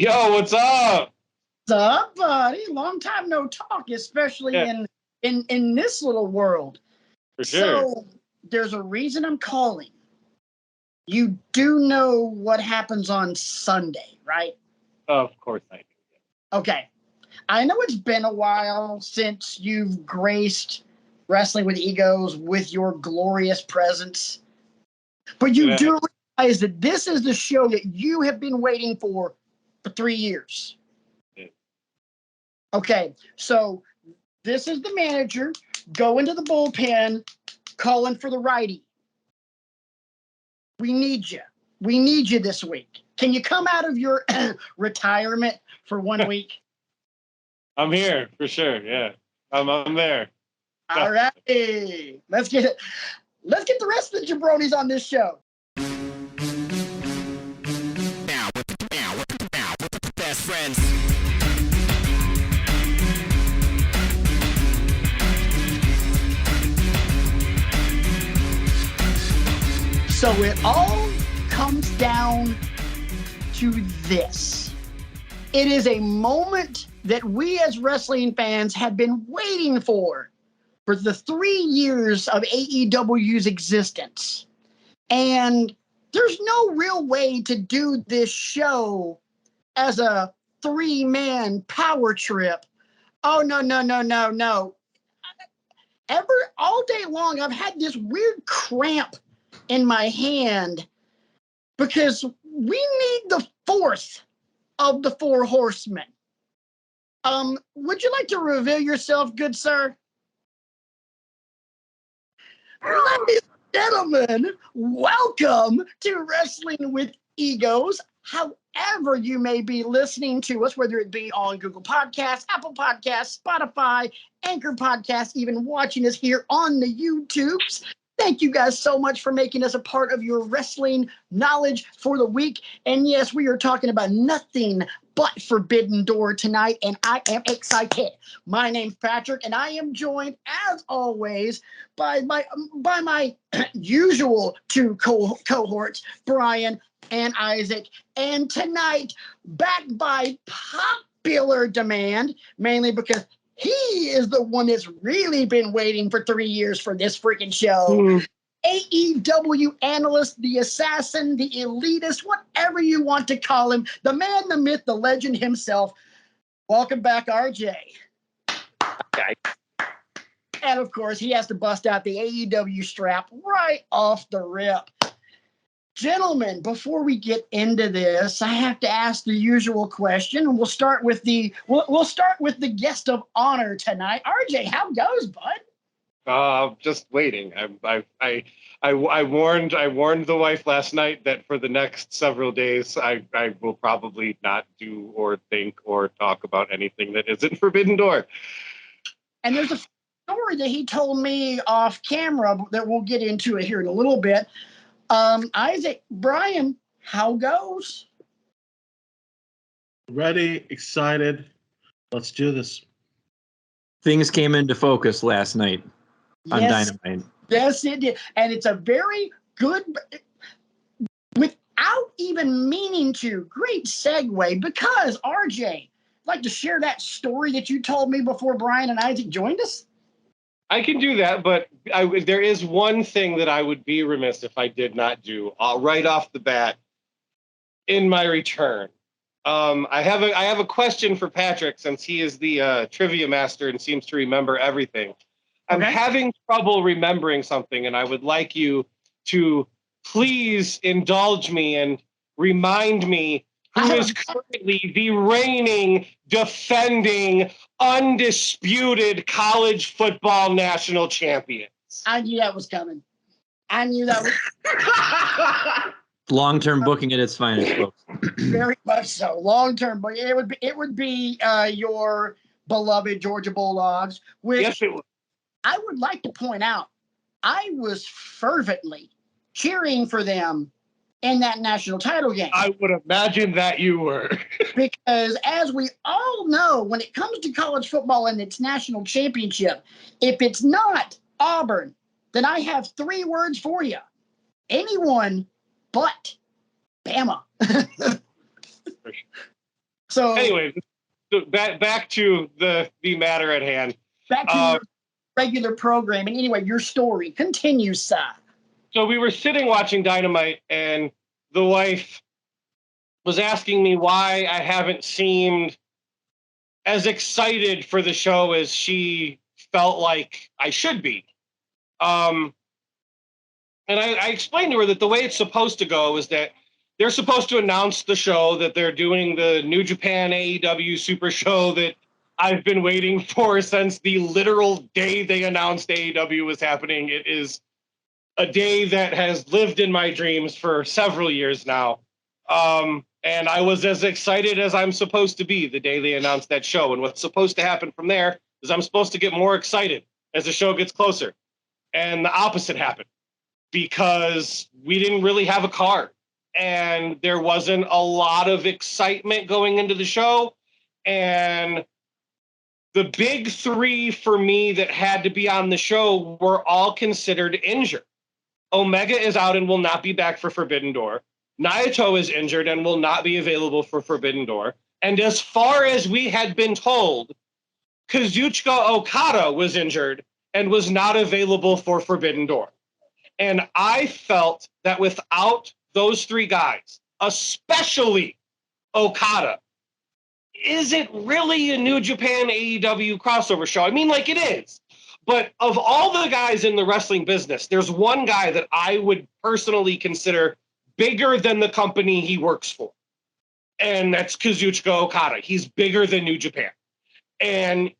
Yo, what's up? What's up, buddy? Long time no talk, especially in this little world. For sure. So there's a reason I'm calling. You do know what happens on Sunday, right? Of course I do. Okay. I know it's been a while since you've graced Wrestling with Egos with your glorious presence. But you do realize that this is the show that you have been waiting for 3 years. Yeah. Okay, so this is the manager going to the bullpen, calling for the righty. We need you. We need you this week. Can you come out of your retirement for 1 week? I'm here for sure. Yeah, I'm there. All right, let's get it. Let's get the rest of the jabronis on this show. Now with the best friends. So it all comes down to this. It is a moment that we as wrestling fans have been waiting for the 3 years of AEW's existence. And there's no real way to do this show as a 3-man power trip. Oh, no. All day long, I've had this weird cramp in my hand because we need the fourth of the 4 horsemen. Would you like to reveal yourself, good sir? Ladies and gentlemen, welcome to Wrestling with Egos. However you may be listening to us, whether it be on Google Podcasts, Apple Podcasts, Spotify, Anchor Podcasts, even watching us here on the YouTubes. Thank you guys so much for making us a part of your wrestling knowledge for the week. And yes, we are talking about nothing but Forbidden Door tonight, and I am excited. My name's Patrick, and I am joined, as always, by my usual 2 cohorts, Brian and Isaac. And tonight, backed by popular demand, mainly because he is the one that's really been waiting for 3 years for this freaking show. AEW analyst, the assassin, the elitist, whatever you want to call him, the man, the myth, the legend himself. Welcome back, RJ. Okay. And of course, he has to bust out the AEW strap right off the rip. Gentlemen, before we get into this, I have to ask the usual question. We'll start with the guest of honor tonight. RJ, how goes, bud? Just waiting. I warned the wife last night that for the next several days I will probably not do or think or talk about anything that isn't Forbidden Door. And there's a story that he told me off camera that we'll get into it here in a little bit. Isaac, Brian, how goes? Ready, excited. Let's do this. Things came into focus last night on Dynamite. Yes, it did. And it's a very good, without even meaning to, great segue, because RJ, I'd like to share that story that you told me before Brian and Isaac joined us. I can do that, but there is one thing that I would be remiss if I did not do right off the bat in my return. I have a question for Patrick, since he is the trivia master and seems to remember everything. I'm having trouble remembering something, and I would like you to please indulge me and remind me who is currently the reigning, defending, undisputed college football national champions. I knew that was coming. I knew that was Long-term booking at its finest, folks. very much so. Long-term, but it would be your beloved Georgia Bulldogs, which Yes, it was. I would like to point out, I was fervently cheering for them in that national title game. I would imagine that you were. Because as we all know, when it comes to college football and its national championship, if it's not Auburn, then I have 3 words for you. Anyone but Bama. So anyway, back to the matter at hand. back to your regular programming. Anyway, your story continues, Si. So we were sitting watching Dynamite, and the wife was asking me why I haven't seemed as excited for the show as she felt like I should be. And I explained to her that the way it's supposed to go is that they're supposed to announce the show, that they're doing the New Japan AEW Super Show that I've been waiting for since the literal day they announced AEW was happening. It is a day that has lived in my dreams for several years now. And I was as excited as I'm supposed to be the day they announced that show. And what's supposed to happen from there is I'm supposed to get more excited as the show gets closer. And the opposite happened because we didn't really have a card. And there wasn't a lot of excitement going into the show. And the big three for me that had to be on the show were all considered injured. Omega is out and will not be back for Forbidden Door. Naito is injured and will not be available for Forbidden Door. And as far as we had been told, Kazuchika Okada was injured and was not available for Forbidden Door. And I felt that without those three guys, especially Okada, is it really a New Japan AEW crossover show? I mean, like, it is. But of all the guys in the wrestling business, there's one guy that I would personally consider bigger than the company he works for. And that's Kazuchika Okada. He's bigger than New Japan. And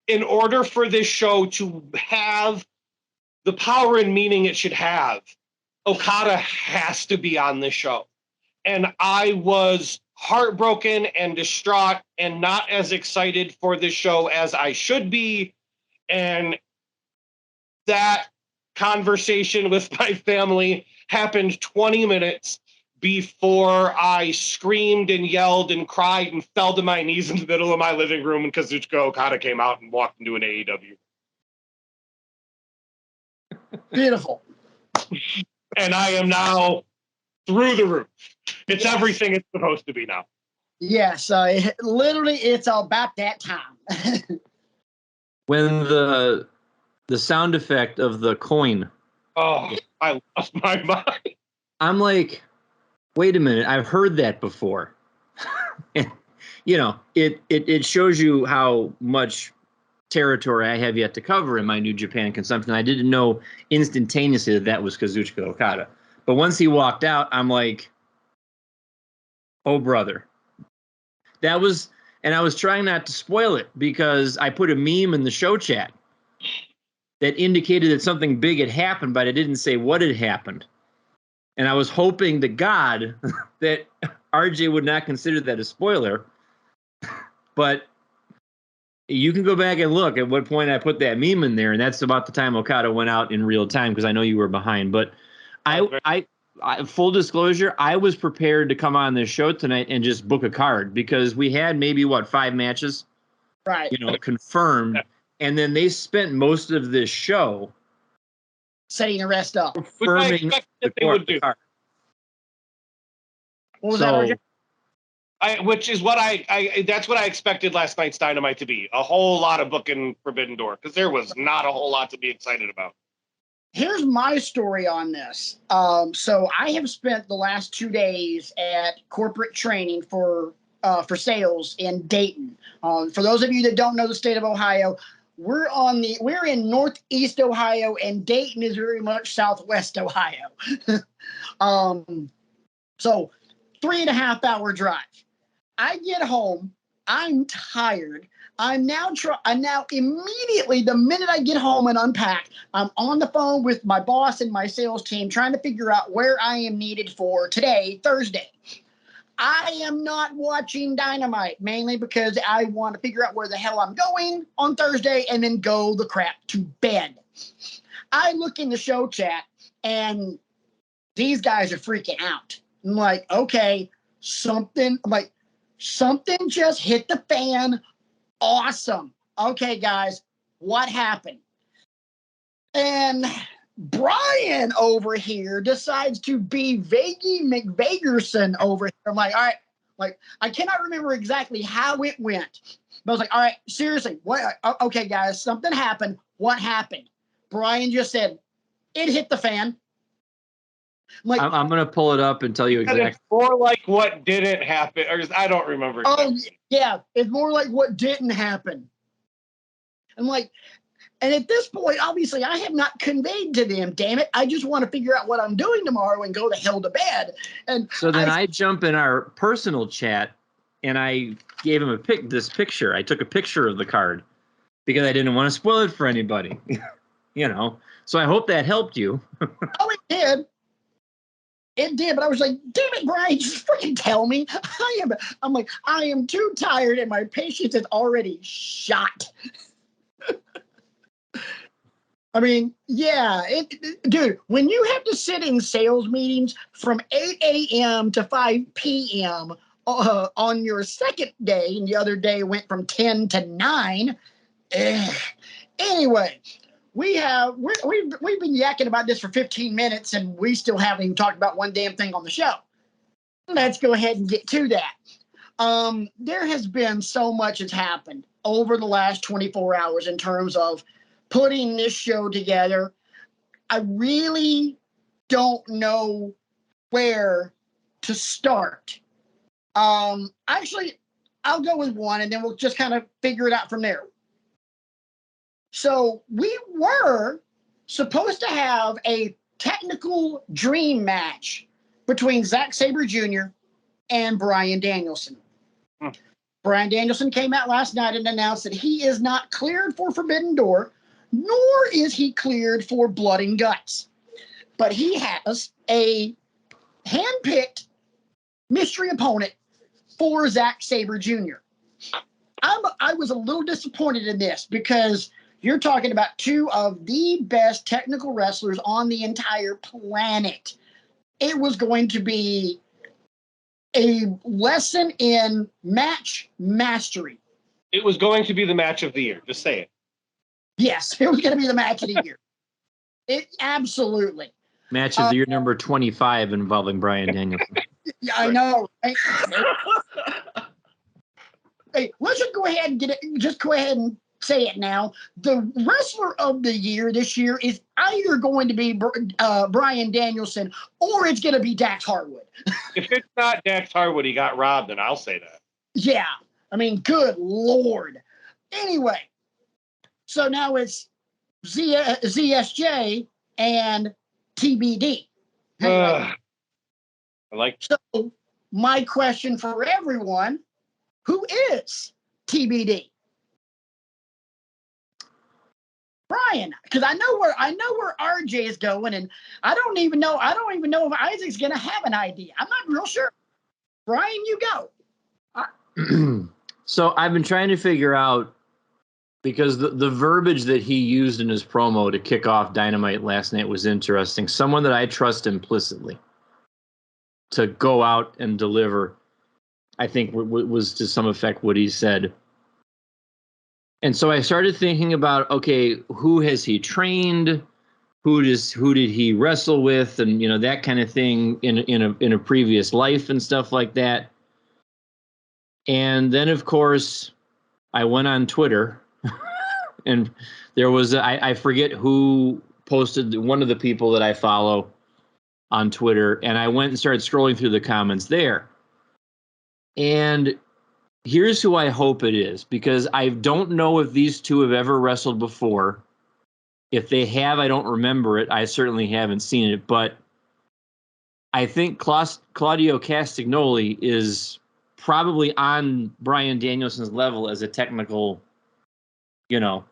in order for this show to have the power and meaning it should have, Okada has to be on this show. And I was heartbroken and distraught and not as excited for this show as I should be. And that conversation with my family happened 20 minutes before I screamed and yelled and cried and fell to my knees in the middle of my living room and Kazuchika Okada came out and walked into an AEW. Beautiful. And I am now through the roof. It's Yes. everything it's supposed to be now. Yes, literally, it's about that time. When the sound effect of the coin, Oh, I lost my mind. I'm like, wait a minute, I've heard that before. And, you know, it shows you how much territory I have yet to cover in my New Japan consumption. I didn't know instantaneously that was Kazuchika Okada. But once he walked out, I'm like, oh, brother. That was, and I was trying not to spoil it because I put a meme in the show chat that indicated that something big had happened, but I didn't say what had happened. And I was hoping to God that RJ would not consider that a spoiler. But you can go back and look at what point I put that meme in there, and that's about the time Okada went out in real time because I know you were behind. But I full disclosure, I was prepared to come on this show tonight and just book a card because we had maybe 5 matches, Right. Confirmed, and then they spent most of this show Setting the rest up. confirming Which I expected that they would do. card. What was that, RJ? Which is what that's what I expected last night's Dynamite to be. A whole lot of booking Forbidden Door because there was not a whole lot to be excited about. Here's my story on this. So I have spent the last 2 days at corporate training for sales in Dayton. For those of you that don't know the state of Ohio, we're in Northeast Ohio, and Dayton is very much Southwest Ohio. So 3.5 hour drive. I get home. I'm tired. I'm now immediately, the minute I get home and unpack, I'm on the phone with my boss and my sales team trying to figure out where I am needed for today, Thursday. I am not watching Dynamite, mainly because I want to figure out where the hell I'm going on Thursday and then go the crap to bed. I look in the show chat and these guys are freaking out. I'm like, okay, something just hit the fan. Awesome. Okay, guys, what happened? And Brian over here decides to be Vaggie McVagerson over here. I'm like, all right, Like, I cannot remember exactly how it went. But I was like, all right, seriously, what? Okay, guys, something happened. What happened? Brian just said, it hit the fan. Like, I'm going to pull it up and tell you And exactly. it's more like what didn't happen, or I don't remember. oh, Exactly. yeah, it's more like what didn't happen. I'm like, and at this point, obviously, I have not conveyed to them, damn it, I just want to figure out what I'm doing tomorrow and go the hell to bed. And So then I jump in our personal chat and I gave him this picture. I took a picture of the card because I didn't want to spoil it for anybody. You know. So I hope that helped you. Oh, it did. It did, but I was like, damn it, Brian, just freaking tell me. I'm like, I am too tired and my patience is already shot. I mean, yeah, dude, when you have to sit in sales meetings from 8 a.m. to 5 p.m. On your second day, and the other day went from 10 to 9. Anyway, we've been yakking about this for 15 minutes, and we still haven't even talked about one damn thing on the show. Let's go ahead and get to that. There has been so much that's happened over the last 24 hours in terms of putting this show together. I really don't know where to start. Actually, I'll go with one and then we'll just kind of figure it out from there. So we were supposed to have a technical dream match between Zack Sabre Jr. and Bryan Danielson. Bryan Danielson came out last night and announced that he is not cleared for Forbidden Door, nor is he cleared for Blood and Guts. But he has a handpicked mystery opponent for Zack Sabre Jr. I was a little disappointed in this because you're talking about two of the best technical wrestlers on the entire planet. It was going to be a lesson in match mastery. It was going to be the match of the year. Just say it. Yes, it was going to be the match of the year. It absolutely. Match of the year number 25 involving Bryan Danielson. Yeah, I know. Right? Hey, let's just go ahead and get it. Just go ahead and say it now. The wrestler of the year this year is either going to be Bryan Danielson or it's going to be Dax Harwood. If it's not Dax Harwood, he got robbed, then I'll say that. Yeah, I mean, good Lord. Anyway, so now it's ZSJ and TBD. I like. So my question for everyone, who is TBD? Brian, because I know where RJ is going, and I don't even know if Isaac's gonna have an idea. I'm not real sure. Brian, you go. So I've been trying to figure out, because the verbiage that he used in his promo to kick off Dynamite last night was interesting. Someone that I trust implicitly to go out and deliver, I think was to some effect what he said. And so I started thinking about, okay, who has he trained? Who did he wrestle with? And, you know, that kind of thing in a previous life and stuff like that. And then, of course, I went on Twitter and there was, I forget who posted, one of the people that I follow on Twitter. And I went and started scrolling through the comments there. And here's who I hope it is, because I don't know if these two have ever wrestled before. If they have, I don't remember it. I certainly haven't seen it, but I think Claudio Castagnoli is probably on Bryan Danielson's level as a technical, you know,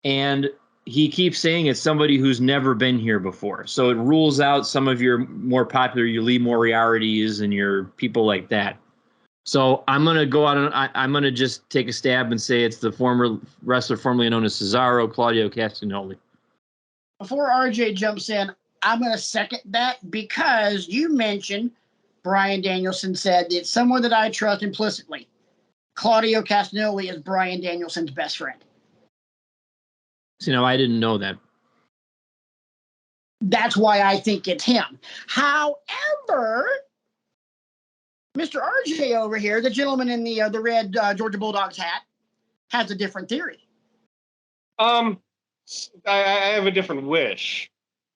and he keeps saying it's somebody who's never been here before. So it rules out some of your more popular, your Lee Moriarty's and your people like that. So I'm going to go out and I'm going to just take a stab and say it's the former wrestler formerly known as Cesaro, Claudio Castagnoli. Before RJ jumps in, I'm going to second that because you mentioned Bryan Danielson said that someone that I trust implicitly. Claudio Castagnoli is Bryan Danielson's best friend. So, you know, I didn't know that. That's why I think it's him. However, Mr. RJ over here, the gentleman in the red Georgia Bulldogs hat, has a different theory. I have a different wish.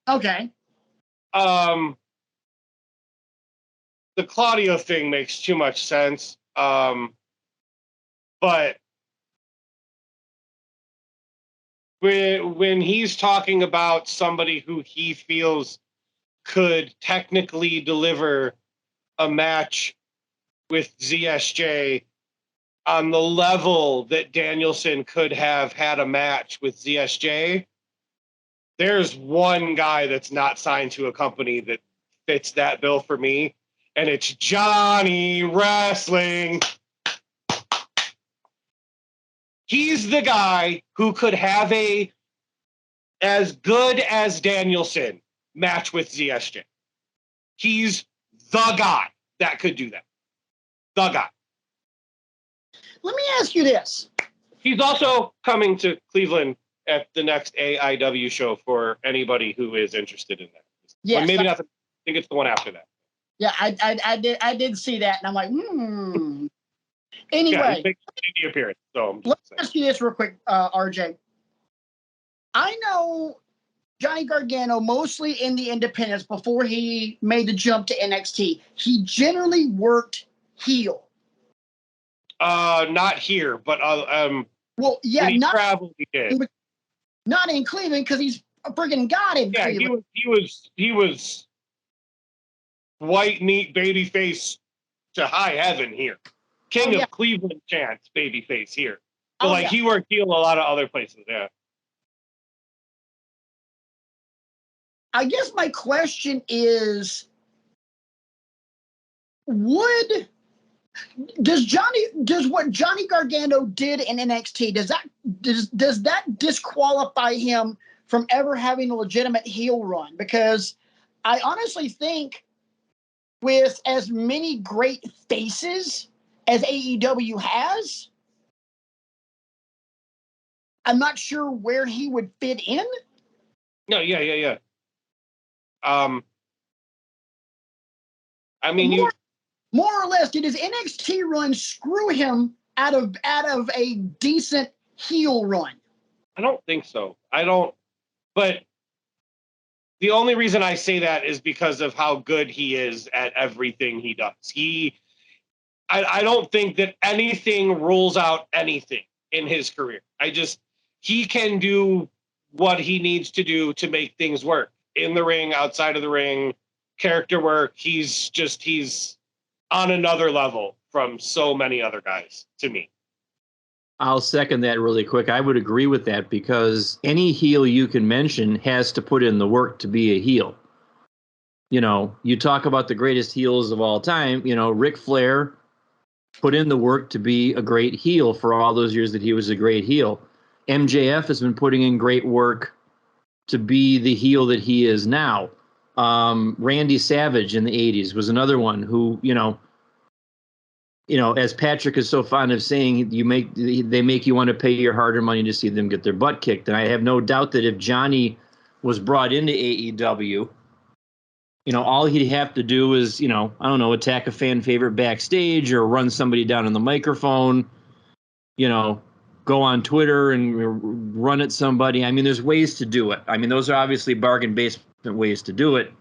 Okay. The Claudio thing makes too much sense. But when he's talking about somebody who he feels could technically deliver a match with ZSJ on the level that Danielson could have had a match with ZSJ, there's one guy that's not signed to a company that fits that bill for me, and it's Johnny Wrestling. He's the guy who could have a as good as Danielson match with ZSJ. He's the guy that could do that. The guy. Let me ask you this. He's also coming to Cleveland at the next AIW show for anybody who is interested in that. Yes, well, maybe not. I think it's the one after that. Yeah, I did see that, and I'm like, Anyway, Yeah, he makes an indie appearance. So let me ask you this real quick, RJ. I know Johnny Gargano mostly in the independents before he made the jump to NXT. He generally worked heel. Not here, but Well, yeah, when he not traveled, he did. Not in Cleveland because he's a friggin' god in Yeah, Cleveland. he was white meat baby face to high heaven here. King of Cleveland chance baby face here. But he worked heel a lot of other places, yeah. I guess my question is, does what Johnny Gargano did in NXT, does that disqualify him from ever having a legitimate heel run? Because I honestly think with as many great faces as AEW has, I'm not sure where he would fit in. No, yeah. I mean, more or less, did his NXT run screw him out of a decent heel run? I don't think so. But the only reason I say that is because of how good he is at everything he does. I don't think that anything rules out anything in his career. He can do what he needs to do to make things work in the ring, outside of the ring, character work. He's on another level from so many other guys to me. I'll second that really quick. I would agree with that because any heel you can mention has to put in the work to be a heel. You know, you talk about the greatest heels of all time, Ric Flair put in the work to be a great heel for all those years that he was a great heel. MJF has been putting in great work to be the heel that he is now. Randy Savage in the 80s was another one who, as Patrick is so fond of saying, they make you want to pay your hard-earned money to see them get their butt kicked. And I have no doubt that if Johnny was brought into AEW, all he'd have to do is, attack a fan favorite backstage or run somebody down on the microphone, go on Twitter and run at somebody. I mean, there's ways to do it. I mean, those are obviously bargain basement ways to do it.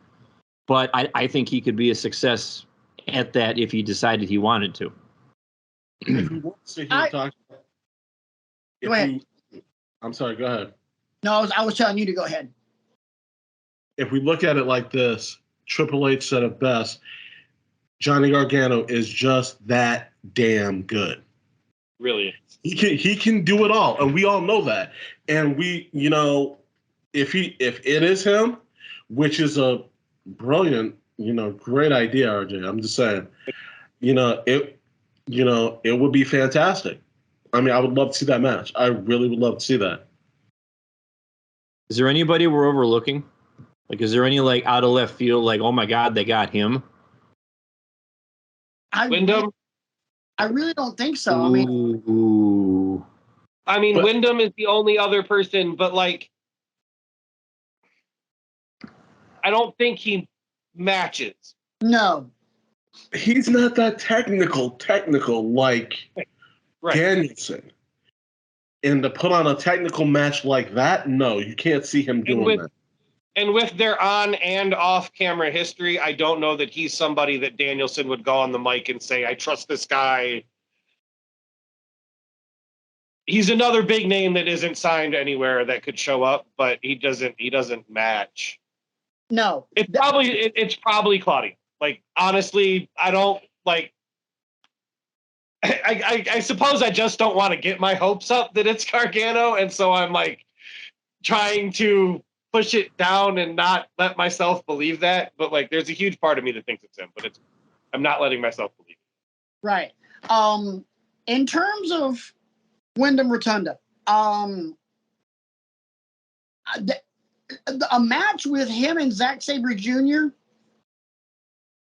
But I think he could be a success at that if he decided he wanted to. If we want to sit here and talk, go ahead. I'm sorry, go ahead. No, I was telling you to go ahead. If we look at it like this, Triple H said it best, Johnny Gargano is just that damn good. Really? He can do it all, and we all know that. And we, if it is him, which is a brilliant, great idea, RJ. I'm just saying, it would be fantastic. I mean, I would love to see that match. I really would love to see that. Is there anybody we're overlooking? Like, is there any out of left field? Like, oh my God, they got him. Wyndham. I really don't think so. Ooh. Wyndham is the only other person, but I don't think he matches. No. he's not that technical like Right. Danielson. And to put on a technical match like that, no, you can't see him doing that. And with their on and off camera history, I don't know that he's somebody that Danielson would go on the mic and say, I trust this guy. He's another big name that isn't signed anywhere that could show up, but he doesn't match. No. It's probably Claudio. Like, honestly, I don't like I suppose I just don't want to get my hopes up that it's Gargano, and so I'm like trying to push it down and not let myself believe that. But like, there's a huge part of me that thinks it's him, but I'm not letting myself believe it. Right. In terms of Wyndham Rotunda, a match with him and Zack Sabre Jr.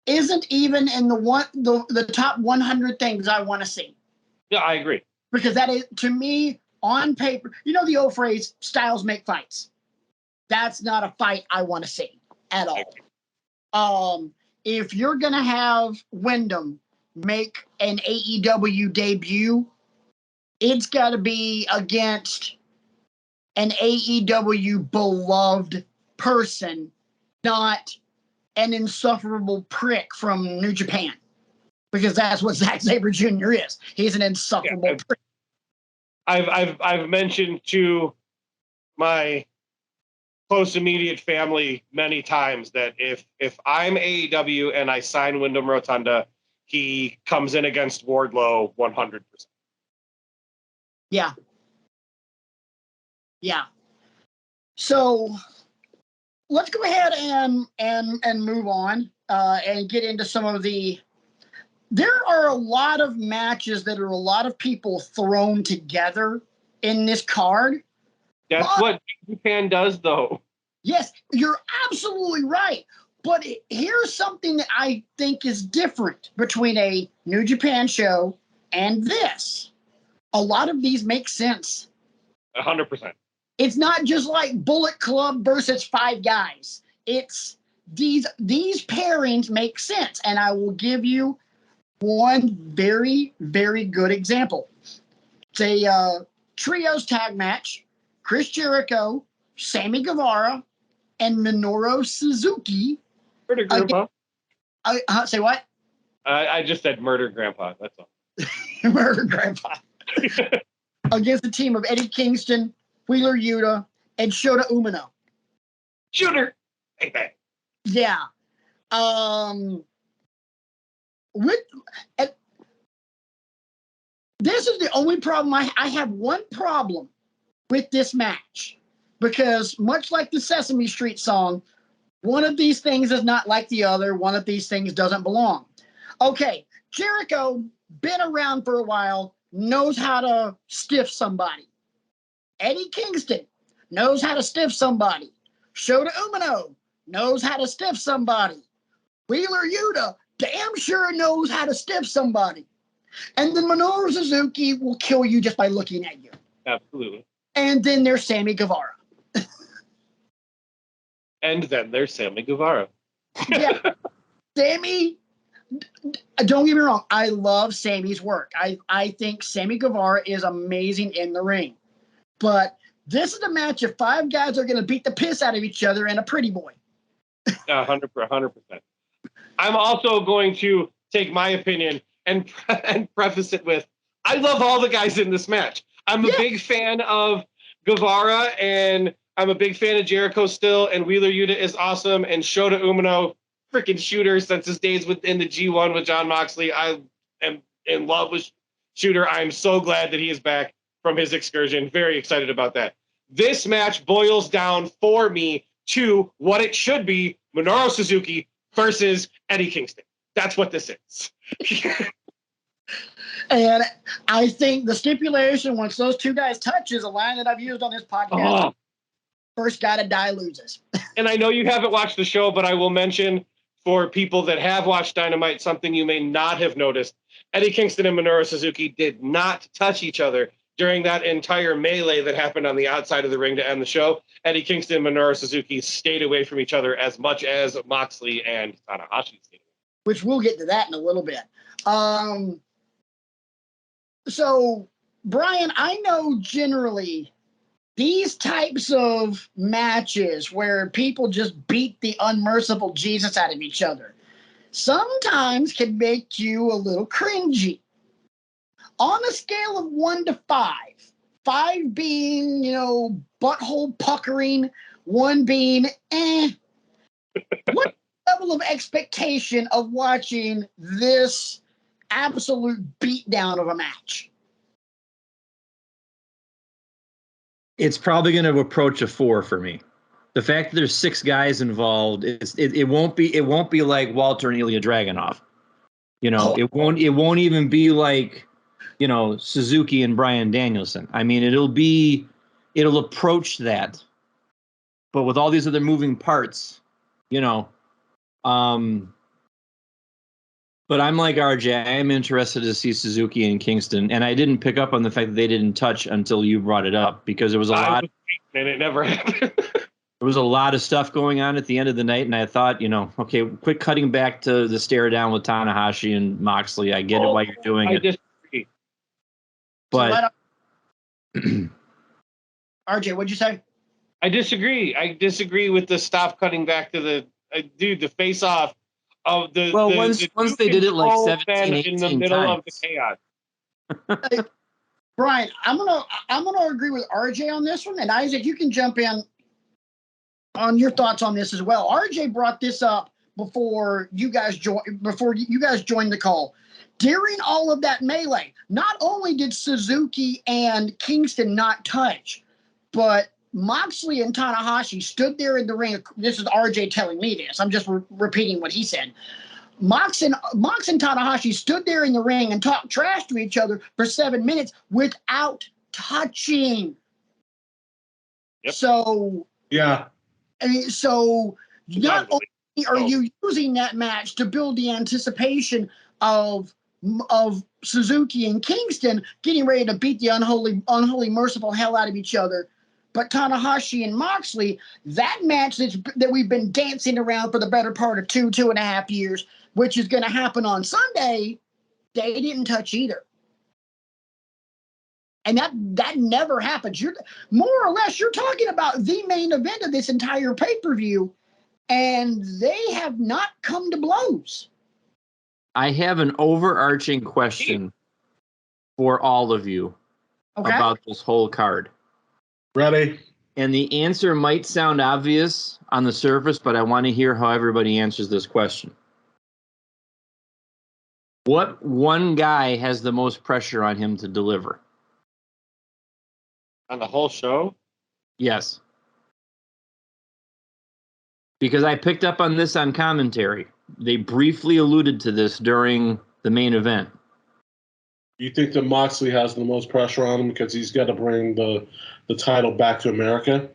isn't even in the top 100 things I want to see. Yeah, I agree. Because that is, to me, on paper, you know the old phrase, styles make fights. That's not a fight I want to see at all. If you're going to have Wyndham make an AEW debut, it's got to be against an AEW beloved person, not an insufferable prick from New Japan. Because that's what Zack Sabre Jr. is. He's an insufferable prick. I've mentioned to my close immediate family many times that if I'm AEW and I sign Wyndham Rotunda, he comes in against Wardlow 100%. Yeah. Yeah. So let's go ahead and move on and get into some of the. There are a lot of matches that are a lot of people thrown together in this card. That's what Japan does, though. Yes, you're absolutely right. But here's something that I think is different between a New Japan show and this. A lot of these make sense. 100%. It's not just like Bullet Club versus Five Guys. It's these pairings make sense. And I will give you one very, very good example. It's a trios tag match. Chris Jericho, Sammy Guevara, and Minoru Suzuki. Murder Grandpa. Say what? I just said Murder Grandpa. That's all. Murder Grandpa. Against the team of Eddie Kingston, Wheeler Yuta, and Shota Umino. Shooter. Hey, bang. Yeah. This is the only problem. I have one problem with this match, because much like the Sesame Street song, one of these things is not like the other. One of these things doesn't belong. Okay, Jericho, been around for a while, knows how to stiff somebody. Eddie Kingston knows how to stiff somebody. Shota Umino knows how to stiff somebody. Wheeler Yuta damn sure knows how to stiff somebody. And then Minoru Suzuki will kill you just by looking at you. Absolutely. And then there's Sammy Guevara. And then there's Sammy Guevara. Yeah. Sammy, don't get me wrong, I love Sammy's work. I think Sammy Guevara is amazing in the ring. But this is a match if five guys are going to beat the piss out of each other and a pretty boy. 100%. I'm also going to take my opinion and preface it with, I love all the guys in this match. I'm a big fan of Guevara, and I'm a big fan of Jericho still, and Wheeler Yuta is awesome, and Shota Umino, freaking shooter since his days in the G1 with John Moxley. I am in love with Shooter. I'm so glad that he is back from his excursion. Very excited about that. This match boils down for me to what it should be: Minoru Suzuki versus Eddie Kingston. That's what this is. And I think the stipulation, once those two guys touch, is a line that I've used on this podcast. First guy to die loses. And I know you haven't watched the show, but I will mention for people that have watched Dynamite something you may not have noticed. Eddie Kingston and Minoru Suzuki did not touch each other during that entire melee that happened on the outside of the ring to end the show. Eddie Kingston and Minoru Suzuki stayed away from each other as much as Moxley and Tanahashi stayed. which we'll get to that in a little bit. So, Brian, I know generally these types of matches where people just beat the unmerciful Jesus out of each other sometimes can make you a little cringy. On a scale of 1 to 5, 5 being, butthole puckering, 1 being, what level of expectation of watching this absolute beatdown of a match? It's probably going to approach a 4 for me. The fact that there's 6 guys involved, it won't be like Walter and Ilya Dragunov. It won't even be like, Suzuki and Bryan Danielson. I mean, it'll approach that, but with all these other moving parts, but I'm like RJ. I am interested to see Suzuki and Kingston, and I didn't pick up on the fact that they didn't touch until you brought it up, because there was a lot, and it never happened. There was a lot of stuff going on at the end of the night, and I thought, okay, quit cutting back to the stare down with Tanahashi and Moxley. I get it why you're doing it. Disagree. But RJ, what'd you say? I disagree. I disagree with the stop cutting back to the face off of the. Well, the once they did it like 17, 18 in the middle times. of the chaos. Brian, I'm gonna agree with RJ on this one, and Isaac, you can jump in on your thoughts on this as well. RJ brought this up before you guys joined the call. During all of that melee, not only did Suzuki and Kingston not touch, but Moxley and Tanahashi stood there in the ring. This is RJ telling me this. I'm just repeating what he said. Mox and Tanahashi stood there in the ring and talked trash to each other for 7 minutes without touching. Yep. So Yeah. So not only are you using that match to build the anticipation of Suzuki and Kingston getting ready to beat the unholy merciful hell out of each other, but Tanahashi and Moxley, that match that we've been dancing around for the better part of 2.5 years, which is going to happen on Sunday, they didn't touch either. And that never happens. You're more or less, you're talking about the main event of this entire pay-per-view, and they have not come to blows. I have an overarching question for all of you about this whole card. Ready? And the answer might sound obvious on the surface, but I want to hear how everybody answers this question. What one guy has the most pressure on him to deliver? On the whole show? Yes. Because I picked up on this on commentary. They briefly alluded to this during the main event. You think that Moxley has the most pressure on him because he's got to bring the title back to America?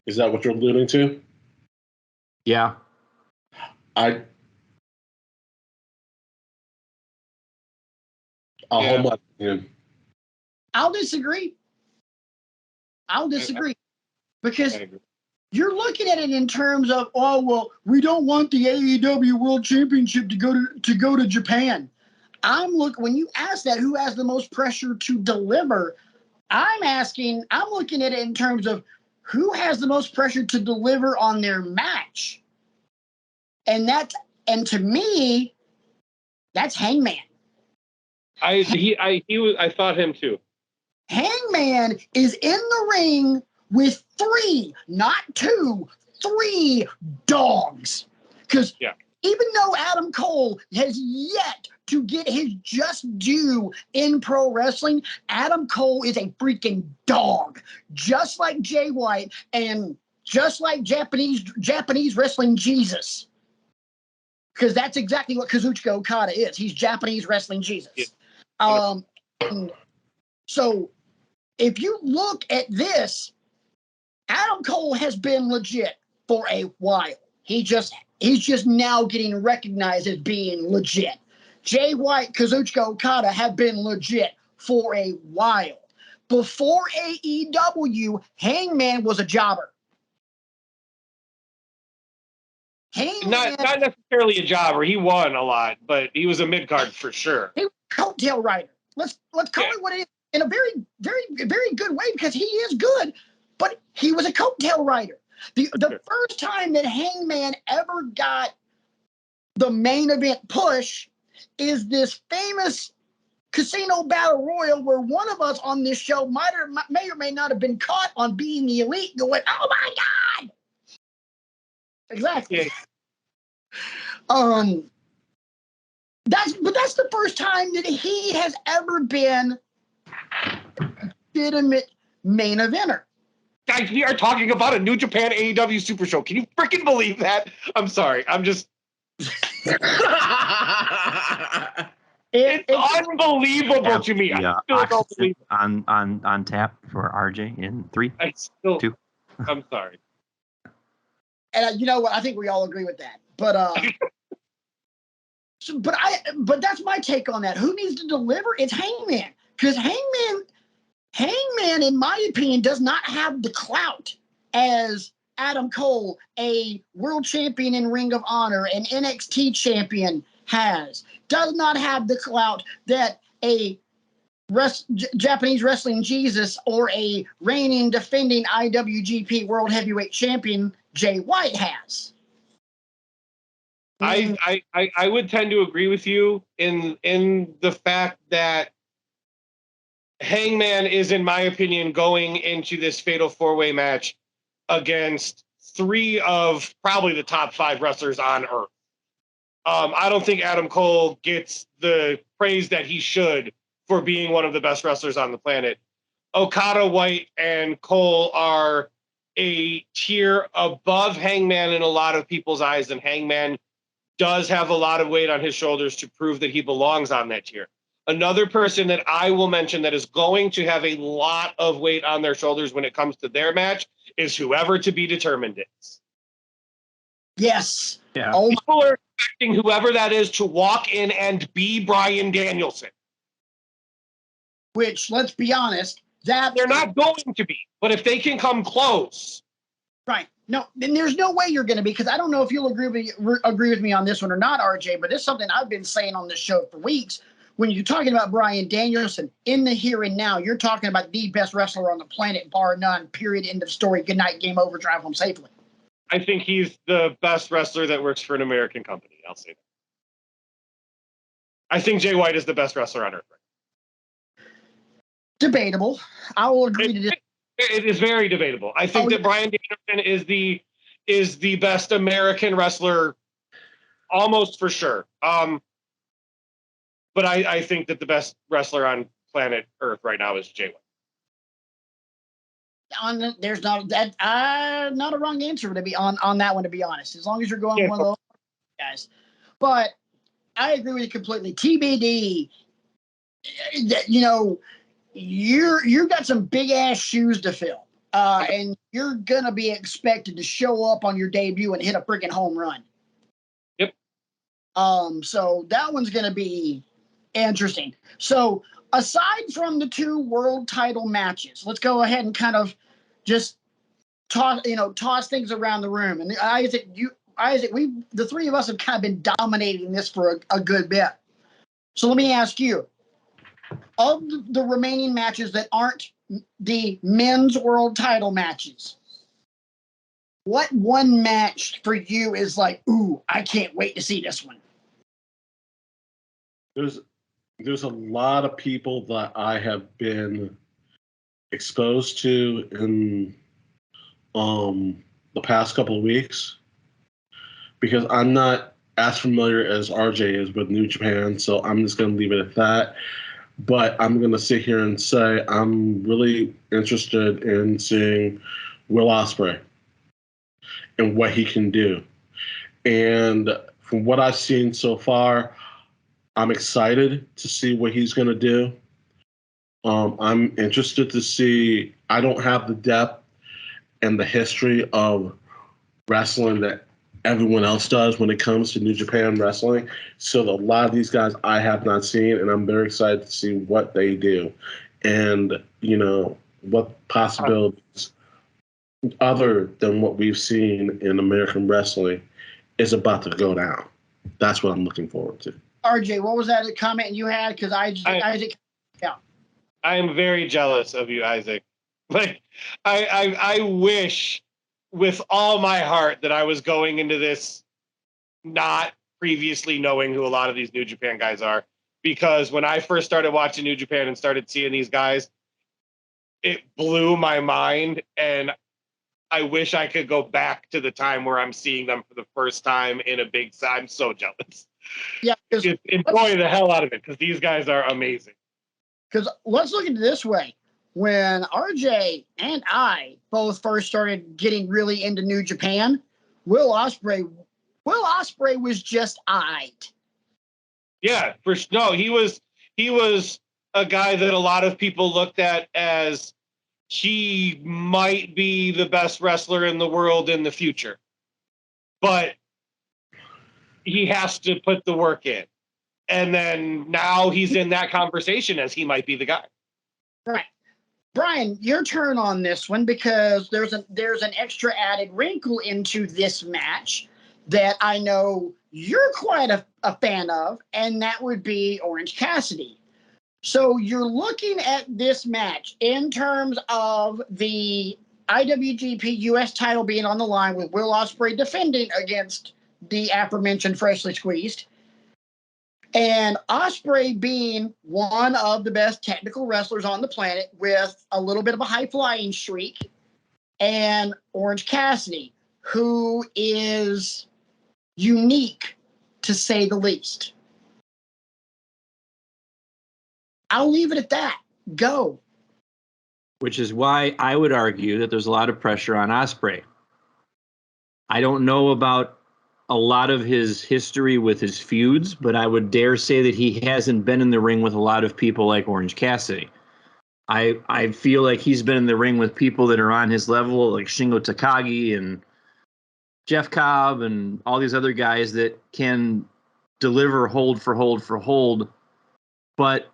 Is that what you're alluding to? Yeah. I'll hold my opinion. I'll disagree. Because you're looking at it in terms of, we don't want the AEW World Championship to go to Japan. When you ask that, who has the most pressure to deliver? I'm looking at it in terms of who has the most pressure to deliver on their match. And to me, that's Hangman. I thought him too. Hangman is in the ring with 3, not 2, 3 dogs. Because even though Adam Cole has yet to get his just due in pro wrestling, Adam Cole is a freaking dog. Just like Jay White and just like Japanese wrestling Jesus. Because that's exactly what Kazuchika Okada is. He's Japanese wrestling Jesus. Yeah. So if you look at this, Adam Cole has been legit for a while. He's just now getting recognized as being legit. Jay White, Kazuchika Okada have been legit for a while. Before AEW, Hangman was a jobber. Hangman, Not necessarily a jobber. He won a lot, but he was a mid card for sure. he was a coattail rider. Let's call Yeah. it what it is in a very, very, very good way because he is good, but he was a coattail rider. The first time that Hangman ever got the main event push is this famous casino battle royal where one of us on this show may or may not have been caught on being the elite going, oh my God. Exactly. Yeah. That's the first time that he has ever been a legitimate main eventer. Guys, we are talking about a New Japan AEW Super Show. Can you freaking believe that? I'm sorry. I'm just. It's unbelievable to me. I still don't believe it. on tap for RJ in 3, 2. I'm sorry. And you know what? I think we all agree with that. But but that's my take on that. Who needs to deliver? It's Hangman. Because Hangman, in my opinion, does not have the clout as Adam Cole, a world champion in Ring of Honor, an NXT champion has. Does not have the clout that a Japanese Wrestling Jesus or a reigning defending IWGP World Heavyweight Champion Jay White has. I would tend to agree with you in the fact that Hangman is, in my opinion, going into this fatal 4-way match against 3 of probably the top 5 wrestlers on earth. I don't think Adam Cole gets the praise that he should for being one of the best wrestlers on the planet. Okada, White, and Cole are a tier above Hangman in a lot of people's eyes, and Hangman does have a lot of weight on his shoulders to prove that he belongs on that tier. Another person that I will mention that is going to have a lot of weight on their shoulders when it comes to their match is whoever to be determined is. Yes. Yeah. Oh, People are expecting whoever that is to walk in and be Bryan Danielson. which, let's be honest, that They're not going to be, but if they can come close. right. No, then there's no way you're going to be, because I don't know if you'll agree with me on this one or not, RJ, but it's something I've been saying on this show for weeks. When you're talking about Bryan Danielson in the here and now, you're talking about the best wrestler on the planet, bar none, period, end of story, good night, game over, drive home safely. I think he's the best wrestler that works for an American company. I'll say that. I think Jay White is the best wrestler on earth. Debatable. I will agree to this. It is very debatable. I think that Bryan Danielson is the best American wrestler, almost for sure. But I think that the best wrestler on planet Earth right now is Jay White. There's not that not a wrong answer to be on that one, to be honest. As long as you're going one of those guys. But I agree with you completely. TBD, you know, you've got some big ass shoes to fill. And you're gonna be expected to show up on your debut and hit a freaking home run. Yep. So that one's gonna be interesting. So aside from the 2 world title matches, let's go ahead and kind of just toss things around the room. And Isaac, the 3 of us have kind of been dominating this for a good bit. So let me ask you, of the remaining matches that aren't the men's world title matches, what one match for you is like, ooh, I can't wait to see this one? There's a lot of people that I have been exposed to in the past couple of weeks, because I'm not as familiar as RJ is with New Japan, so I'm just going to leave it at that. But I'm going to sit here and say I'm really interested in seeing Will Ospreay and what he can do. And from what I've seen so far, I'm excited to see what he's going to do. I'm interested to see. I don't have the depth and the history of wrestling that everyone else does when it comes to New Japan wrestling. So a lot of these guys I have not seen, and I'm very excited to see what they do and, what possibilities other than what we've seen in American wrestling is about to go down. That's what I'm looking forward to. RJ, what was that comment you had? Because Isaac, yeah. I am very jealous of you, Isaac. Like, I wish with all my heart that I was going into this not previously knowing who a lot of these New Japan guys are. Because when I first started watching New Japan and started seeing these guys, it blew my mind. And I wish I could go back to the time where I'm seeing them for the first time in a big set. I'm so jealous. Yeah. Enjoy the hell out of it because these guys are amazing. Because let's look at it this way. When RJ and I both first started getting really into New Japan, Will Ospreay was just eyed. Yeah, he was a guy that a lot of people looked at as he might be the best wrestler in the world in the future. But he has to put the work in. And then now he's in that conversation as he might be the guy. Right. Brian, your turn on this one because there's an extra added wrinkle into this match that I know you're quite a fan of, and that would be Orange Cassidy. So you're looking at this match in terms of the IWGP US title being on the line with Will Ospreay defending against the aforementioned Freshly Squeezed. And Ospreay being one of the best technical wrestlers on the planet with a little bit of a high-flying streak. And Orange Cassidy, who is unique, to say the least. I'll leave it at that. Go. Which is why I would argue that there's a lot of pressure on Ospreay. I don't know about a lot of his history with his feuds, but I would dare say that he hasn't been in the ring with a lot of people like Orange Cassidy. I feel like he's been in the ring with people that are on his level, like Shingo Takagi and Jeff Cobb and all these other guys that can deliver hold for hold for hold. But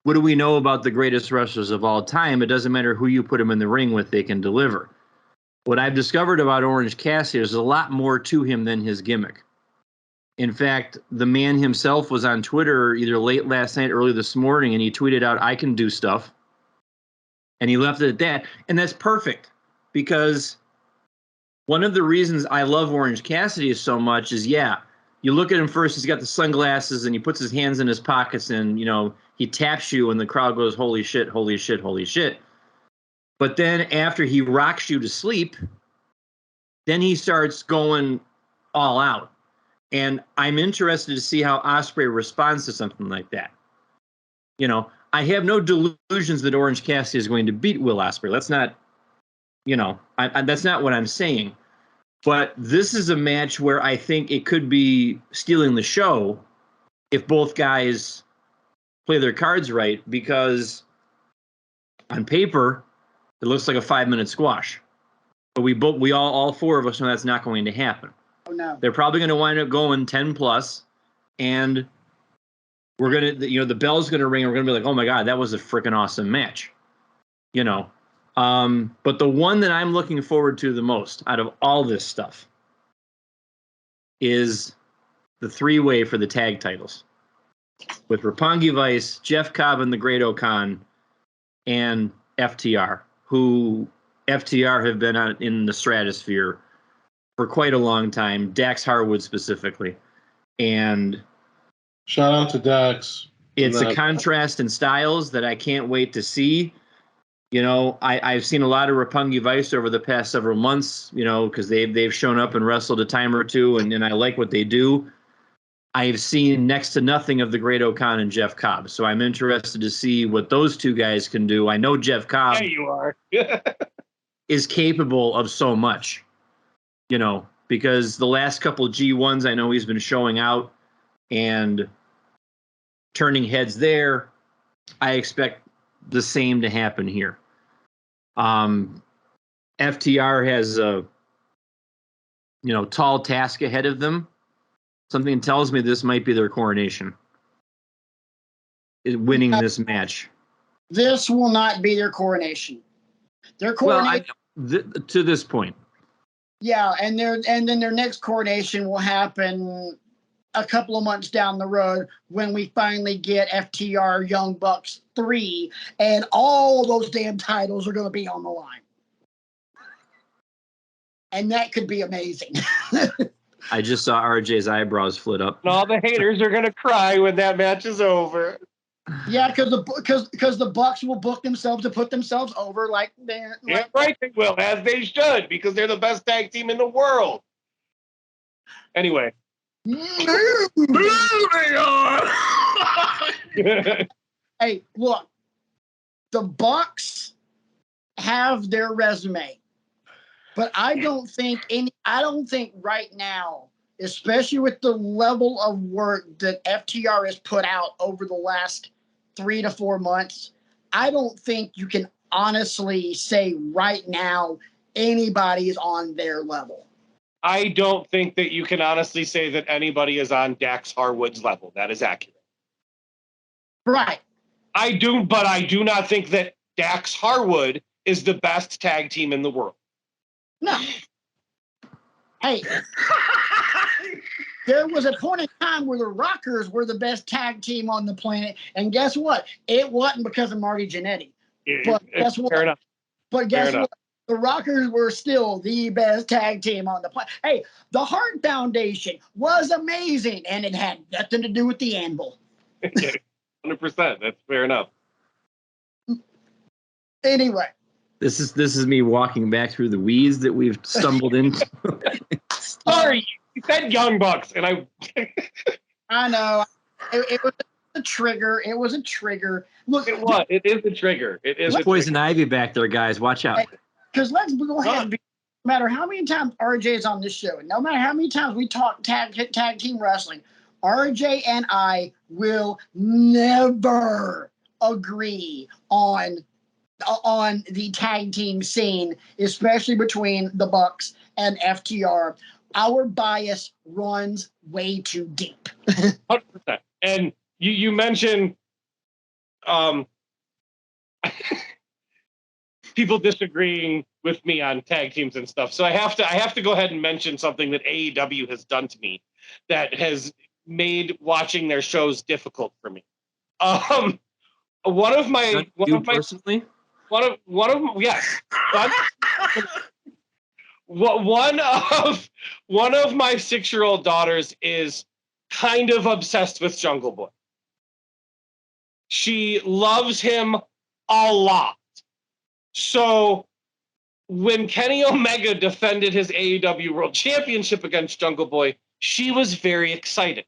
what do we know about the greatest wrestlers of all time? It doesn't matter who you put them in the ring with, they can deliver. What I've discovered about Orange Cassidy is a lot more to him than his gimmick. In fact, the man himself was on Twitter either late last night, early this morning, and he tweeted out, "I can do stuff." And he left it at that. And that's perfect because one of the reasons I love Orange Cassidy so much is, yeah, you look at him first, he's got the sunglasses and he puts his hands in his pockets and, you know, he taps you and the crowd goes, "Holy shit, holy shit, holy shit." But then after he rocks you to sleep, then he starts going all out. And I'm interested to see how Ospreay responds to something like that. You know, I have no delusions that Orange Cassidy is going to beat Will Ospreay. Let's not, you know, that's not what I'm saying. But this is a match where I think it could be stealing the show if both guys play their cards right, because on paper, it looks like a 5-minute squash. But all four of us know that's not going to happen. Oh, no. They're probably going to wind up going 10 plus, and we're going to, you know, the bell's going to ring, and we're going to be like, "Oh my God, that was a freaking awesome match." You know, but the one that I'm looking forward to the most out of all this stuff is the three-way for the tag titles with Roppongi Vice, Jeff Cobb and the Great Okan, and FTR, who FTR have been in the stratosphere for quite a long time, Dax Harwood specifically. And shout out to Dax. It's a contrast in styles that I can't wait to see. You know, I've seen a lot of Roppongi Vice over the past several months, you know, because they've shown up and wrestled a time or two, and I like what they do. I've seen next to nothing of the Great Okan and Jeff Cobb, so I'm interested to see what those two guys can do. I know Jeff Cobb Yeah, you are. is capable of so much, you know, because the last couple G1s, I know he's been showing out and turning heads there. I expect the same to happen here. FTR has a, you know, tall task ahead of them. Something tells me this might be their coronation. Winning this match. This will not be their coronation. Their coronation. Well, to this point. Yeah, and then their next coronation will happen a couple of months down the road when we finally get FTR Young Bucks 3, and all those damn titles are going to be on the line. And that could be amazing. I just saw RJ's eyebrows flit up. And all the haters are going to cry when that match is over. Yeah, because the Bucks will book themselves to put themselves over like they're Yeah, right, they will, as they should, because they're the best tag team in the world. Anyway. Moving on. Hey, look, the Bucks have their resume, but I don't think right now, especially with the level of work that FTR has put out over the last 3 to 4 months, I don't think you can honestly say right now anybody is on their level. I don't think that you can honestly say that anybody is on Dax Harwood's level. That is accurate. Right. I do not think that Dax Harwood is the best tag team in the world. No. Hey, there was a point in time where the Rockers were the best tag team on the planet, and guess what? It wasn't because of Marty Jannetty. But guess what? Fair enough. But guess what? The Rockers were still the best tag team on the planet. Hey, the Hart Foundation was amazing, and it had nothing to do with the Anvil. 100%. That's fair enough. Anyway. This is me walking back through the weeds that we've stumbled into. Sorry, you said Young Bucks, and I know. It was a trigger. It was a trigger. Look, it was. It is a trigger. It is a Poison trigger. Ivy back there, guys. Watch out. Because let's go ahead and be, no matter how many times RJ is on this show, no matter how many times we talk tag team wrestling, RJ and I will never agree on the tag team scene, especially between the Bucks and FTR. Our bias runs way too deep. 100%. And you mentioned people disagreeing with me on tag teams and stuff. So I have to go ahead and mention something that AEW has done to me that has made watching their shows difficult for me. One of my my 6-year-old daughters is kind of obsessed with Jungle Boy. She loves him a lot. So when Kenny Omega defended his AEW World Championship against Jungle Boy, she was very excited.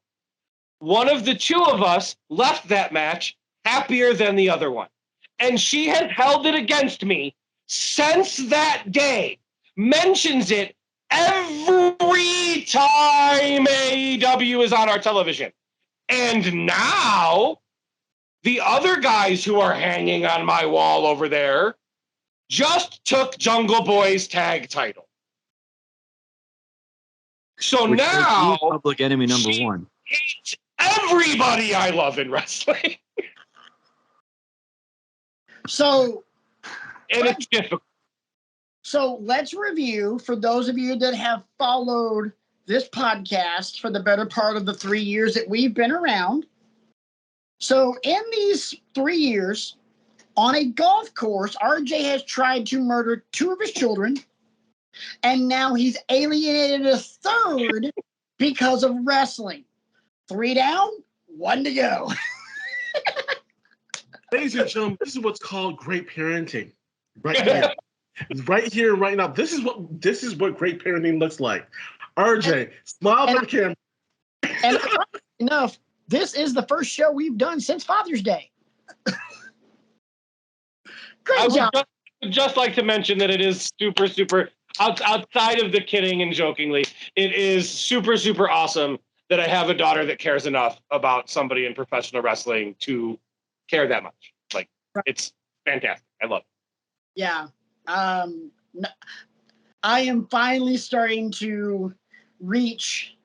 One of the two of us left that match happier than the other one. And she has held it against me since that day. Mentions it every time AEW is on our television. And now the other guys who are hanging on my wall over there just took Jungle Boy's tag title. So Which now public enemy number one. Hates everybody I love in wrestling. So, and it's difficult. So let's review for those of you that have followed this podcast for the better part of the 3 years that we've been around. So in these 3 years, on a golf course, RJ has tried to murder 2 of his children, and now he's alienated a 3rd because of wrestling. 3 down, 1 to go. Ladies and gentlemen, this is what's called great parenting. Right here. Right here, right now. This is what great parenting looks like. RJ, smile for the camera. And enough, this is the first show we've done since Father's Day. Great job. I would just like to mention that it is super, super, outside of the kidding and jokingly, it is super, super awesome that I have a daughter that cares enough about somebody in professional wrestling to care that much. Like, it's fantastic. I love it. Yeah. I am finally starting to reach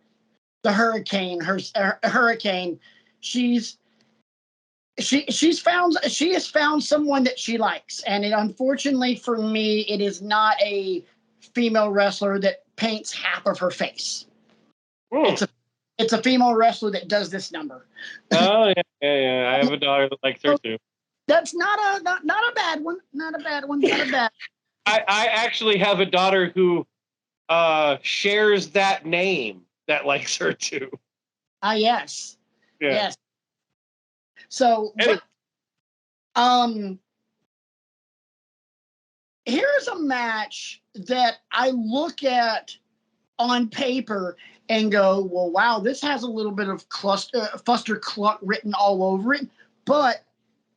the hurricane. Her hurricane. She has found someone that she likes, and unfortunately for me, it is not a female wrestler that paints half of her face. Hmm. It's a female wrestler that does this number. Oh yeah. I have a daughter that likes her too. That's not a bad one. Not a bad one. Not a bad. I actually have a daughter who shares that name that likes her too. Yes. Yeah. Yes. So, Anyway. here's a match that I look at on paper and go, well, wow, this has a little bit of fuster cluck written all over it, but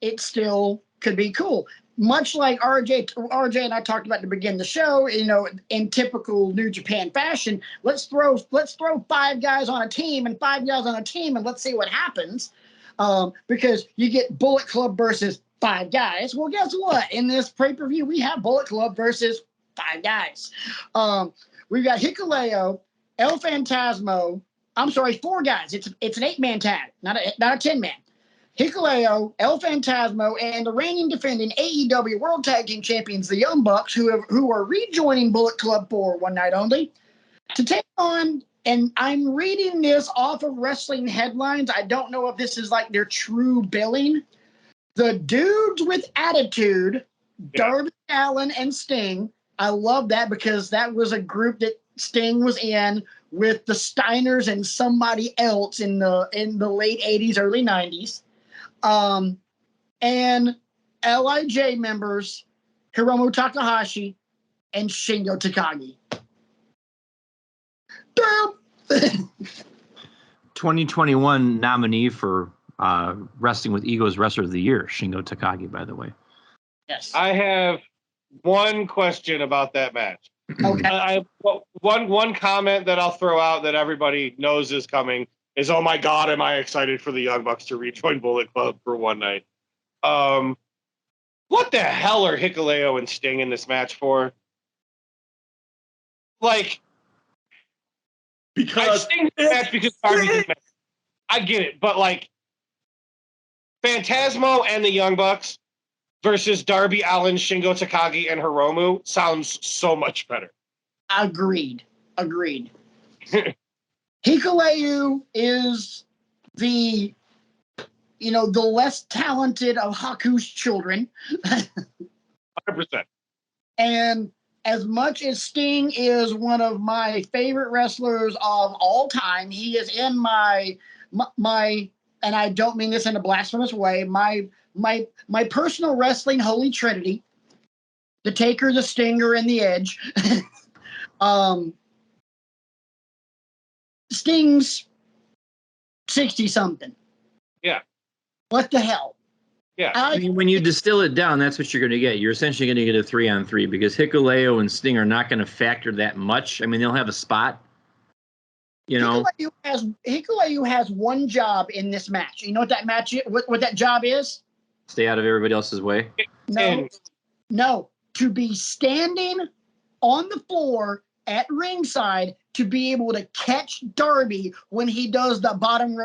it still could be cool. Much like RJ and I talked about to begin the show, in typical New Japan fashion, let's throw 5 guys on a team and 5 guys on a team and let's see what happens. Because you get Bullet Club versus 5 guys. Well, guess what? In this pay-per-view, we have Bullet Club versus 5 guys. We've got Hikuleo, El Phantasmo. I'm sorry, 4 guys. It's an 8-man tag, not a 10-man. Hikuleo, El Phantasmo, and the reigning defending AEW World Tag Team Champions, the Young Bucks, who are rejoining Bullet Club for one night only, to take on, and I'm reading this off of wrestling headlines. I don't know if this is like their true billing. The Dudes with Attitude, Darby Allin and Sting. I love that because that was a group that Sting was in with the Steiners and somebody else in the late 80s, early 90s. And LIJ members Hiromu Takahashi and Shingo Takagi. Damn. 2021 nominee for Wrestling with Egos Wrestler of the Year, Shingo Takagi, by the way. Yes. I have one question about that match. Okay. One comment that I'll throw out that everybody knows is coming is, oh my God, am I excited for the Young Bucks to rejoin Bullet Club for one night. What the hell are Hikuleo and Sting in this match for? Like, Because Sting this match because Darby's in the match. I get it, but like, Phantasmo and the Young Bucks versus Darby Allin, Shingo Takagi, and Hiromu sounds so much better. Agreed. Hikuleo is the less talented of Haku's children. 100%. And as much as Sting is one of my favorite wrestlers of all time, he is in my and I don't mean this in a blasphemous way, my personal wrestling holy trinity, the Taker, the Stinger, and the Edge. Sting's 60-something. Yeah. What the hell? Yeah. I mean, when you distill it down, that's what you're going to get. You're essentially going to get a 3-on-3 because Hikuleo and Sting are not going to factor that much. I mean, they'll have a spot. Hikuleo has one job in this match. You know what that match is? What that job is? Stay out of everybody else's way. No. To be standing on the floor at ringside to be able to catch Darby when he does the bottom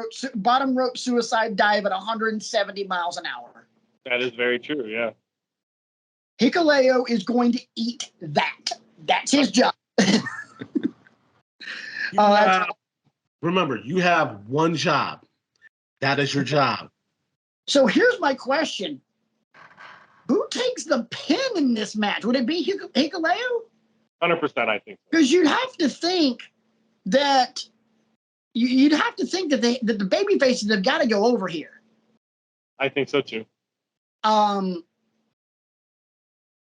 rope suicide dive at 170 miles an hour. That is very true, yeah. Hikuleo is going to eat that. That's his job. Remember, you have one job. That is your job. So here's my question. Who takes the pin in this match? Would it be Hikuleo? 100%, I think so. Because you'd have to think that the baby faces have got to go over here. I think so too.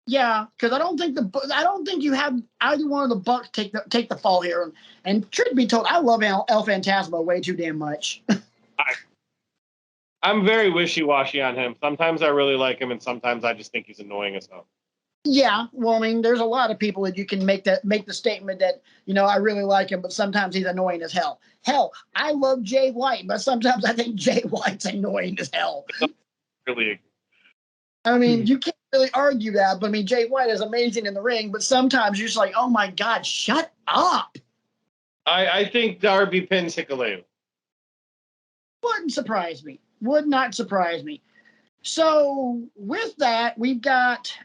Yeah, because I don't think you have either one of the Bucks take the fall here. And truth be told, I love El Phantasmo way too damn much. I'm very wishy-washy on him. Sometimes I really like him, and sometimes I just think he's annoying as hell. Yeah, well, I mean, there's a lot of people that you can make the statement that, I really like him, but sometimes he's annoying as hell. Hell, I love Jay White, but sometimes I think Jay White's annoying as hell. Really agree. I mean, you can't really argue that, but I mean, Jay White is amazing in the ring, but sometimes you're just like, oh my God, shut up. I think Darby pins Hikuleo. Would not surprise me. So with that, we've got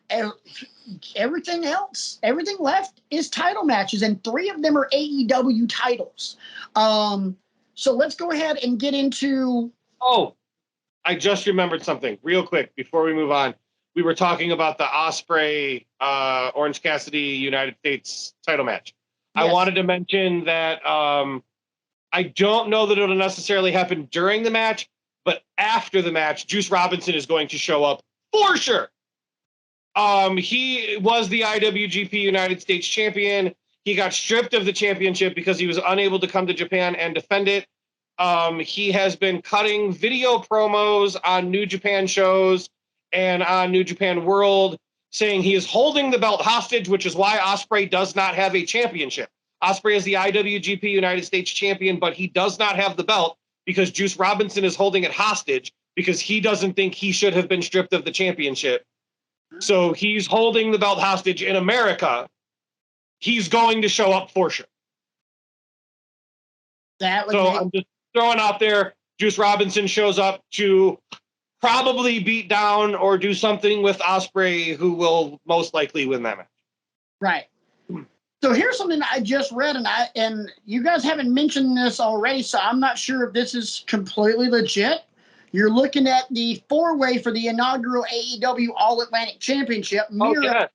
everything else. Everything left is title matches, and 3 of them are AEW titles. So let's go ahead and get into. Oh, I just remembered something real quick before we move on. We were talking about the Ospreay Orange Cassidy United States title match. Yes. I wanted to mention that I don't know that it'll necessarily happen during the match, but after the match, Juice Robinson is going to show up for sure. He was the IWGP United States champion. He got stripped of the championship because he was unable to come to Japan and defend it. He has been cutting video promos on New Japan shows and on New Japan World, saying he is holding the belt hostage, which is why Ospreay does not have a championship. Ospreay is the IWGP United States champion, but he does not have the belt because Juice Robinson is holding it hostage because he doesn't think he should have been stripped of the championship. So he's holding the belt hostage in America. He's going to show up for sure. I'm just throwing out there, Juice Robinson shows up to probably beat down or do something with Ospreay, who will most likely win that match. Right. So here's something I just read, and you guys haven't mentioned this already, so I'm not sure if this is completely legit. You're looking at the 4-way for the inaugural AEW All-Atlantic Championship. Miro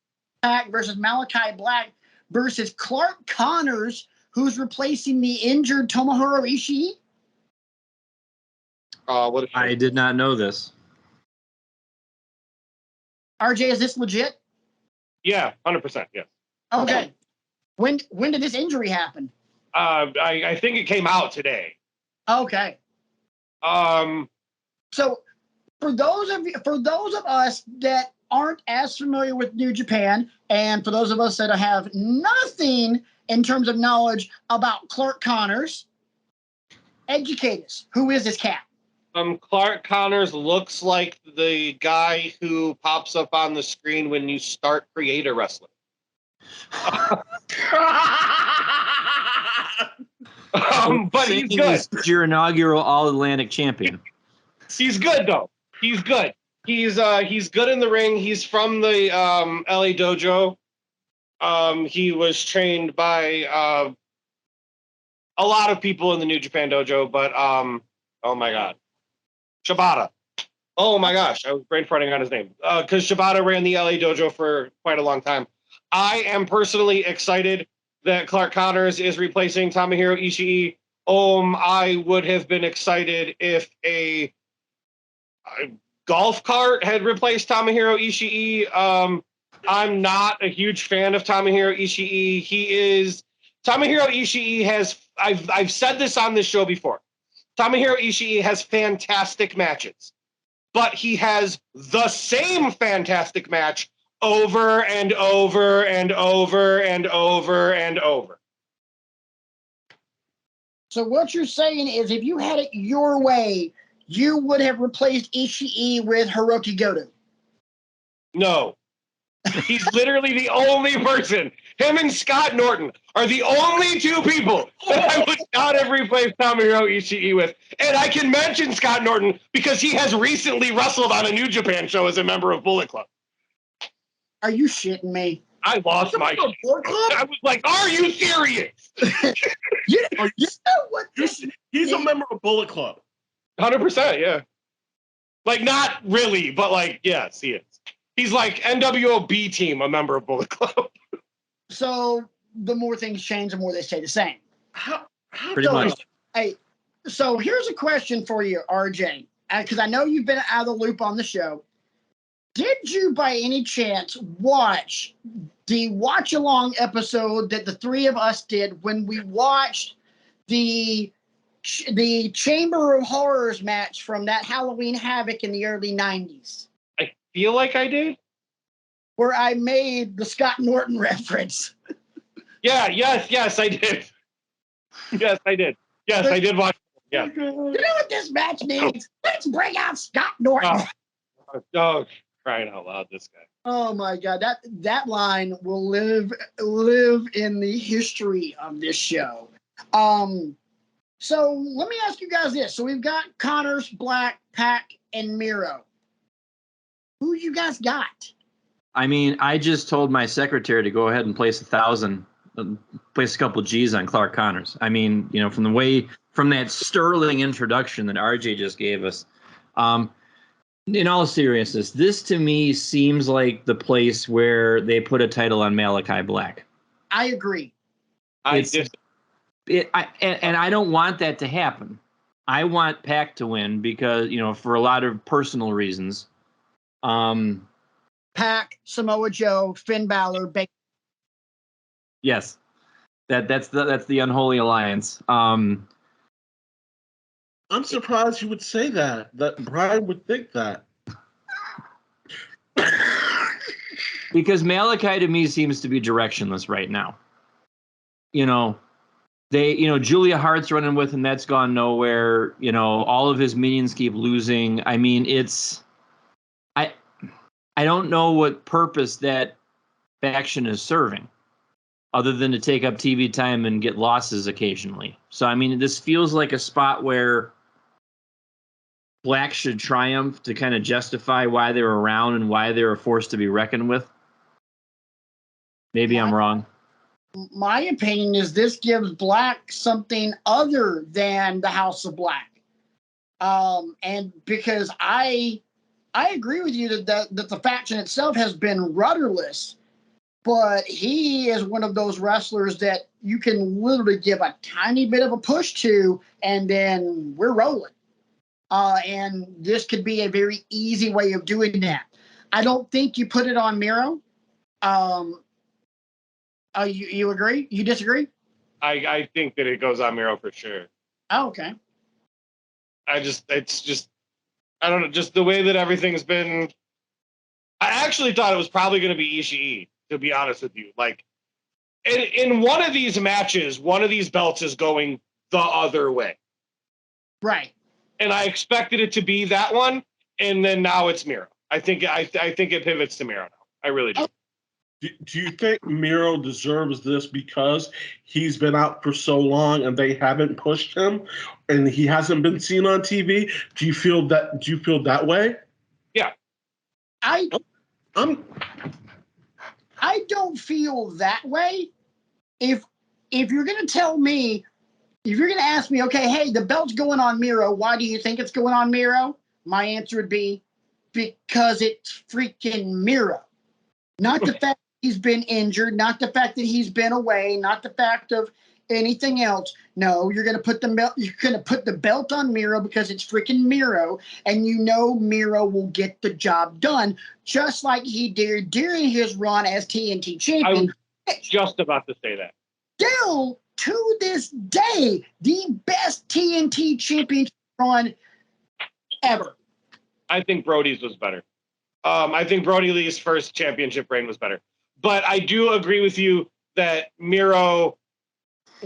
Pack versus Malachi Black versus Clark Connors, who's replacing the injured Tomohiro Ishii. I did not know this. RJ, is this legit? Yeah, 100%. Yeah. Okay. When did this injury happen? I think it came out today. Okay. So for those of us that aren't as familiar with New Japan, and for those of us that have nothing in terms of knowledge about Clark Connors, educate us. Who is this cat? Clark Connors looks like the guy who pops up on the screen when you start Creator Wrestling. But he's good. He's your inaugural All-Atlantic champion. He's good though. He's good. He's good in the ring. He's from the LA dojo. He was trained by a lot of people in the New Japan dojo, but oh my god, Shibata. Oh my gosh, I was brain farting on his name because Shibata ran the LA dojo for quite a long time. I am personally excited that Clark Connors is replacing Tomohiro Ishii. I would have been excited if a golf cart had replaced Tomohiro Ishii. I'm not a huge fan of Tomohiro Ishii. Tomohiro Ishii has, I've said this on this show before. Tomohiro Ishii has fantastic matches, but he has the same fantastic match over and over and over and over and over. So what you're saying is if you had it your way, you would have replaced Ishii with Hiroki Goto. No. He's literally the only person. Him and Scott Norton are the only 2 people that I would not have replaced Tomohiro Ishii with. And I can mention Scott Norton because he has recently wrestled on a New Japan show as a member of Bullet Club. Are you shitting me? I lost my shit. I was like, are you serious? You know what He's a member of Bullet Club. 100%, yeah. Like, not really, but like, yes, he is. He's like NWO B Team, a member of Bullet Club. So the more things change, the more they stay the same. Pretty much. Hey, so here's a question for you, RJ, because I know you've been out of the loop on the show. Did you, by any chance, watch the watch-along episode that the 3 of us did when we watched the Chamber of Horrors match from that Halloween Havoc in the early 90s? I feel like I did. Where I made the Scott Norton reference. Yeah, yes, I did. Yes, I did. Yes, I did watch. Yeah. You know what this match needs? Let's bring out Scott Norton. Oh, crying out loud, this guy. Oh my God, that line will live in the history of this show. So let me ask you guys this. So we've got Connors, Black, Pack, and Miro. Who you guys got? I mean, I just told my secretary to go ahead and place 1,000, place a couple G's on Clark Connors. I mean, you know, from that sterling introduction that RJ just gave us. In all seriousness, this to me seems like the place where they put a title on Malachi Black. I agree. And I don't want that to happen. I want Pac to win because, you know, for a lot of personal reasons. Pac, Samoa Joe, Finn Balor, Baker. Yes, that's the unholy alliance. I'm surprised you would say that. That Brian would think that. Because Malachi to me seems to be directionless right now. You know, Julia Hart's running with him. That's gone nowhere. You know, all of his minions keep losing. I mean, I don't know what purpose that faction is serving other than to take up TV time and get losses occasionally. So, I mean, this feels like a spot where Black should triumph to kind of justify why they're around and why they're a force to be reckoned with. Maybe I'm wrong. My opinion is this gives Black something other than the House of Black. And because I agree with you that the faction itself has been rudderless, but he is one of those wrestlers that you can literally give a tiny bit of a push to, and then we're rolling. And this could be a very easy way of doing that. I don't think you put it on Miro. You agree? You disagree? I think that it goes on Miro for sure. Oh, okay. I don't know, just the way that everything's been. I actually thought it was probably going to be Ishii, to be honest with you. Like, in one of these matches, one of these belts is going the other way. Right. And I expected it to be that one, and then now it's Miro. I think it pivots to Miro now. I really do. Do you think Miro deserves this because he's been out for so long and they haven't pushed him, and he hasn't been seen on TV? Do you feel that way? Yeah. I don't feel that way. If you're gonna tell me, if you're gonna ask me, okay, hey, the belt's going on Miro, why do you think it's going on Miro? My answer would be because it's freaking Miro. Not the fact he's been injured, not the fact that he's been away, not the fact of anything else. No, you're gonna put the belt on Miro because it's freaking Miro, and you know Miro will get the job done, just like he did during his run as TNT champion. I was just about to say that. Still to this day, the best TNT championship run ever. I think Brody's was better. I think Brody Lee's first championship reign was better. But I do agree with you that Miro,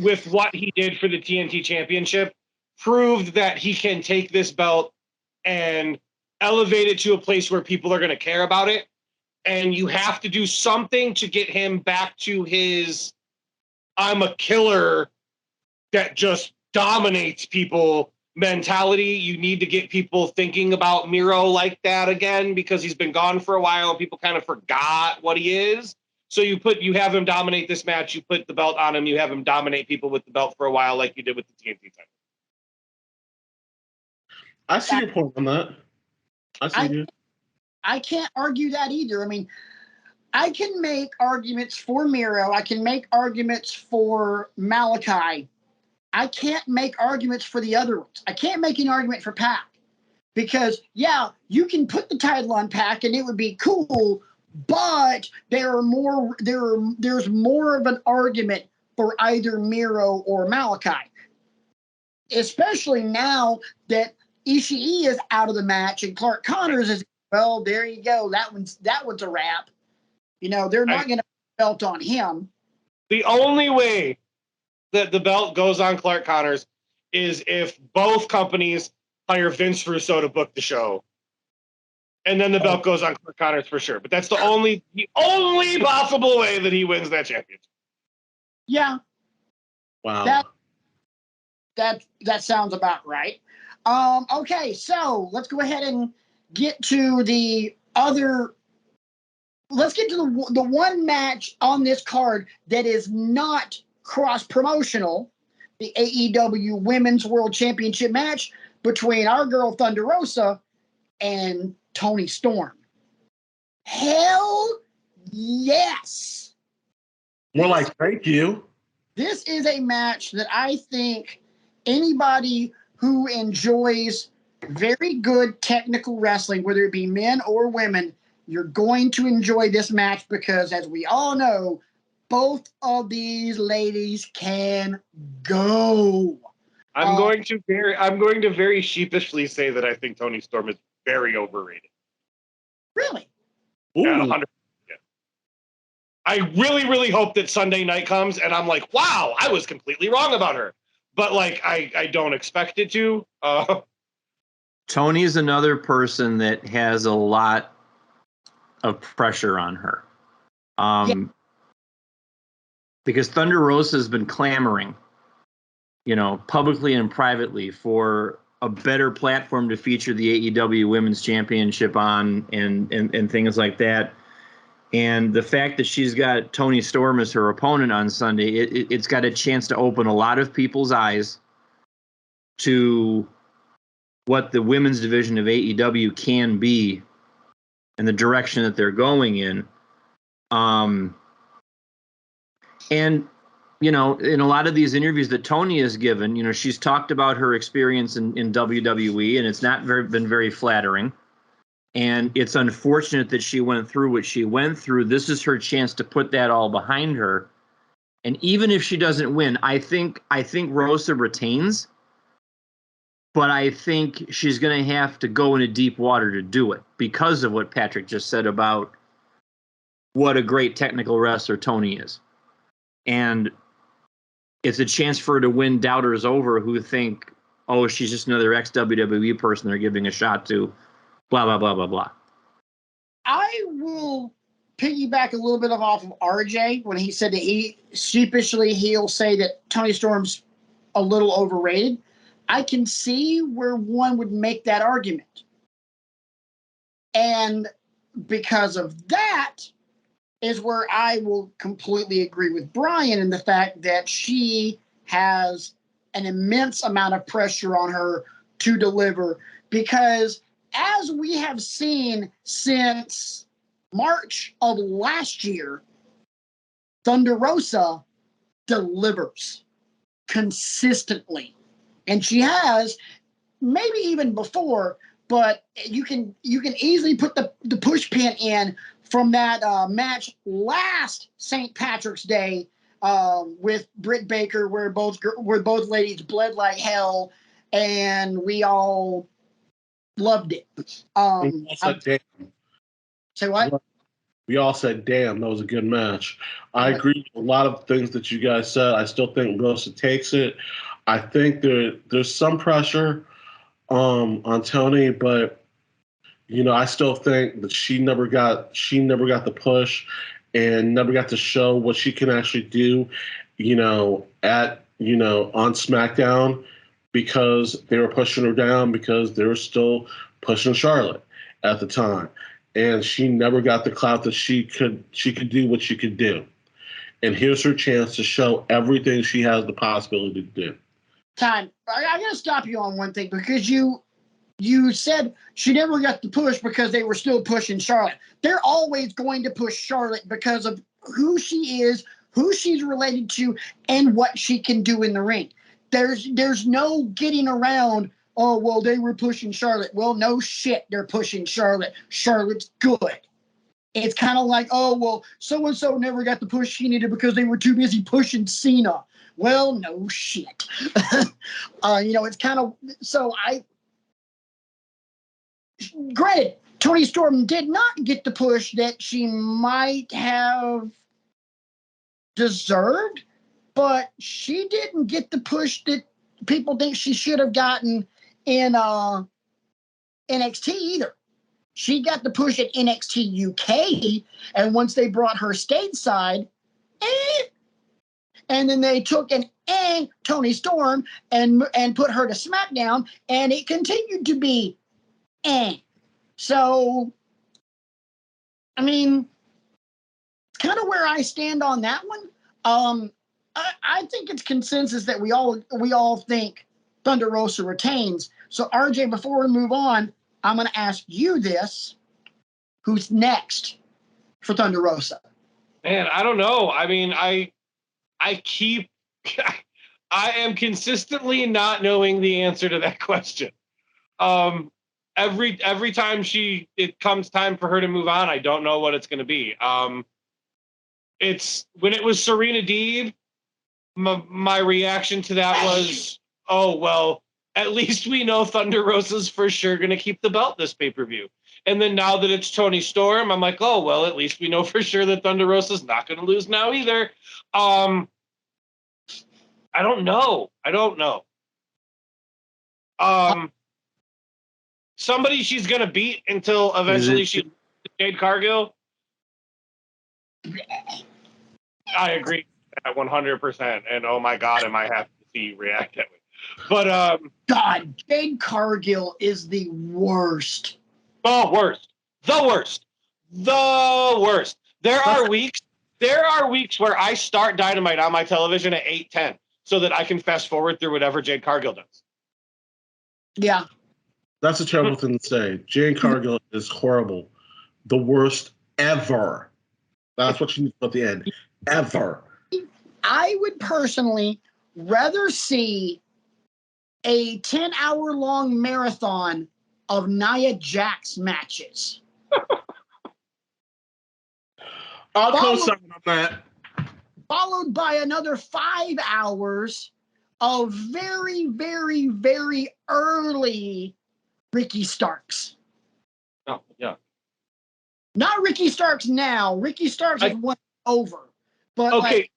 with what he did for the TNT championship, proved that he can take this belt and elevate it to a place where people are going to care about it. And you have to do something to get him back to his I'm a killer that just dominates people mentality. You need to get people thinking about Miro like that again, because he's been gone for a while and people kind of forgot what he is. So you have him dominate this match, you put the belt on him, you have him dominate people with the belt for a while like you did with the TNT title. I see your point on that. I can't argue that either. I mean, I can make arguments for Miro. I can make arguments for Malachi. I can't make arguments for the other ones. I can't make an argument for Pac because, yeah, you can put the title on Pac and it would be cool, but there's more of an argument for either Miro or Malachi, especially now that Ishii is out of the match and Clark Connors is, well, there you go. That one's a wrap. You know, they're not going to put the belt on him. The only way that the belt goes on Clark Connors is if both companies hire Vince Russo to book the show. And then the belt goes on Clark Connors for sure. But that's the only possible way that he wins that championship. Yeah. Wow. That sounds about right. Okay, so let's go ahead and get to the other. Let's get to the one match on this card that is not cross promotional, the AEW Women's World Championship match between our girl Thunder Rosa and Toni Storm. Hell yes. More like, thank you. This is a match that I think anybody who enjoys very good technical wrestling, whether it be men or women, you're going to enjoy this match because, as we all know, both of these ladies can go. I'm going to very sheepishly say that I think Toni Storm is very overrated. Really? Yeah, 100%. I really, really hope that Sunday night comes and I'm like, wow, I was completely wrong about her. But like, I don't expect it to. Tony is another person that has a lot of pressure on her. Because Thunder Rosa has been clamoring, publicly and privately for a better platform to feature the AEW Women's Championship on and things like that. And the fact that she's got Toni Storm as her opponent on Sunday, it's got a chance to open a lot of people's eyes to what the women's division of AEW can be and the direction that they're going in. And, in a lot of these interviews that Toni has given, she's talked about her experience in WWE, and it's not been very flattering. And it's unfortunate that she went through what she went through. This is her chance to put that all behind her. And even if she doesn't win, I think Rosa retains. But I think she's going to have to go into deep water to do it because of what Patrick just said about what a great technical wrestler Toni is. And it's a chance for her to win doubters over who think, oh, she's just another ex-WWE person they're giving a shot to, blah, blah, blah, blah, blah. I will piggyback a little bit off of RJ when he said that he'll say that Toni Storm's a little overrated. I can see where one would make that argument. And because of that is where I will completely agree with Brian in the fact that she has an immense amount of pressure on her to deliver, because as we have seen since March of last year, Thunder Rosa delivers consistently. And she has, maybe even before, but you can easily put the push pin in from that match last St. Patrick's Day with Britt Baker, where both ladies bled like hell, and we all loved it. Say what? We all said, damn, that was a good match. I agree with a lot of things that you guys said. I still think Rosa takes it. I think there's some pressure on Toni, but I still think that she never got the push and never got to show what she can actually do, on SmackDown, because they were pushing her down because they were still pushing Charlotte at the time. And she never got the clout that she could do what she could do. And here's her chance to show everything she has the possibility to do. Time. I got to stop you on one thing, because you said she never got the push because they were still pushing Charlotte. They're always going to push Charlotte because of who she is, who she's related to, and what she can do in the ring. There's no getting around, oh, well, they were pushing Charlotte. Well, no shit, they're pushing Charlotte. Charlotte's good. It's kind of like, oh, well, so-and-so never got the push she needed because they were too busy pushing Cena. Well, no shit. It's kind of, granted, Toni Storm did not get the push that she might have deserved, but she didn't get the push that people think she should have gotten in NXT either. She got the push at NXT UK, and once they brought her stateside, and then they took an Toni Storm and put her to SmackDown, and it continued to be So I mean, kind of where I stand on that one. I think it's consensus that we all think Thunder Rosa retains. So RJ, before we move on, I'm going to ask you this: who's next for Thunder Rosa? Man, I don't know. I mean, I am consistently not knowing the answer to that question. Every time it comes time for her to move on, I don't know what it's going to be. It's when it was Serena Deeb, my reaction to that was, oh well, at least we know Thunder Rosa's for sure going to keep the belt this pay-per-view. And then now that it's Toni Storm, I'm like, oh well, at least we know for sure that Thunder Rosa's not going to lose now either. I don't know. Somebody she's going to beat until eventually she Jade Cargill. I agree 100%. And oh my God, am I happy to see you react that way. But God, Jade Cargill is the worst. The worst. There are weeks where I start Dynamite on my television at 8:10 so that I can fast forward through whatever Jade Cargill does. Yeah. That's a terrible thing to say. Jade Cargill is horrible. The worst ever. That's what she needs at the end. Ever. I would personally rather see a 10-hour-long marathon of Nia Jax matches. I'll co-sign on that. Followed by another 5 hours of very, very, very early Ricky Starks. Oh, yeah. Not Ricky Starks now. Ricky Starks has won over. But okay.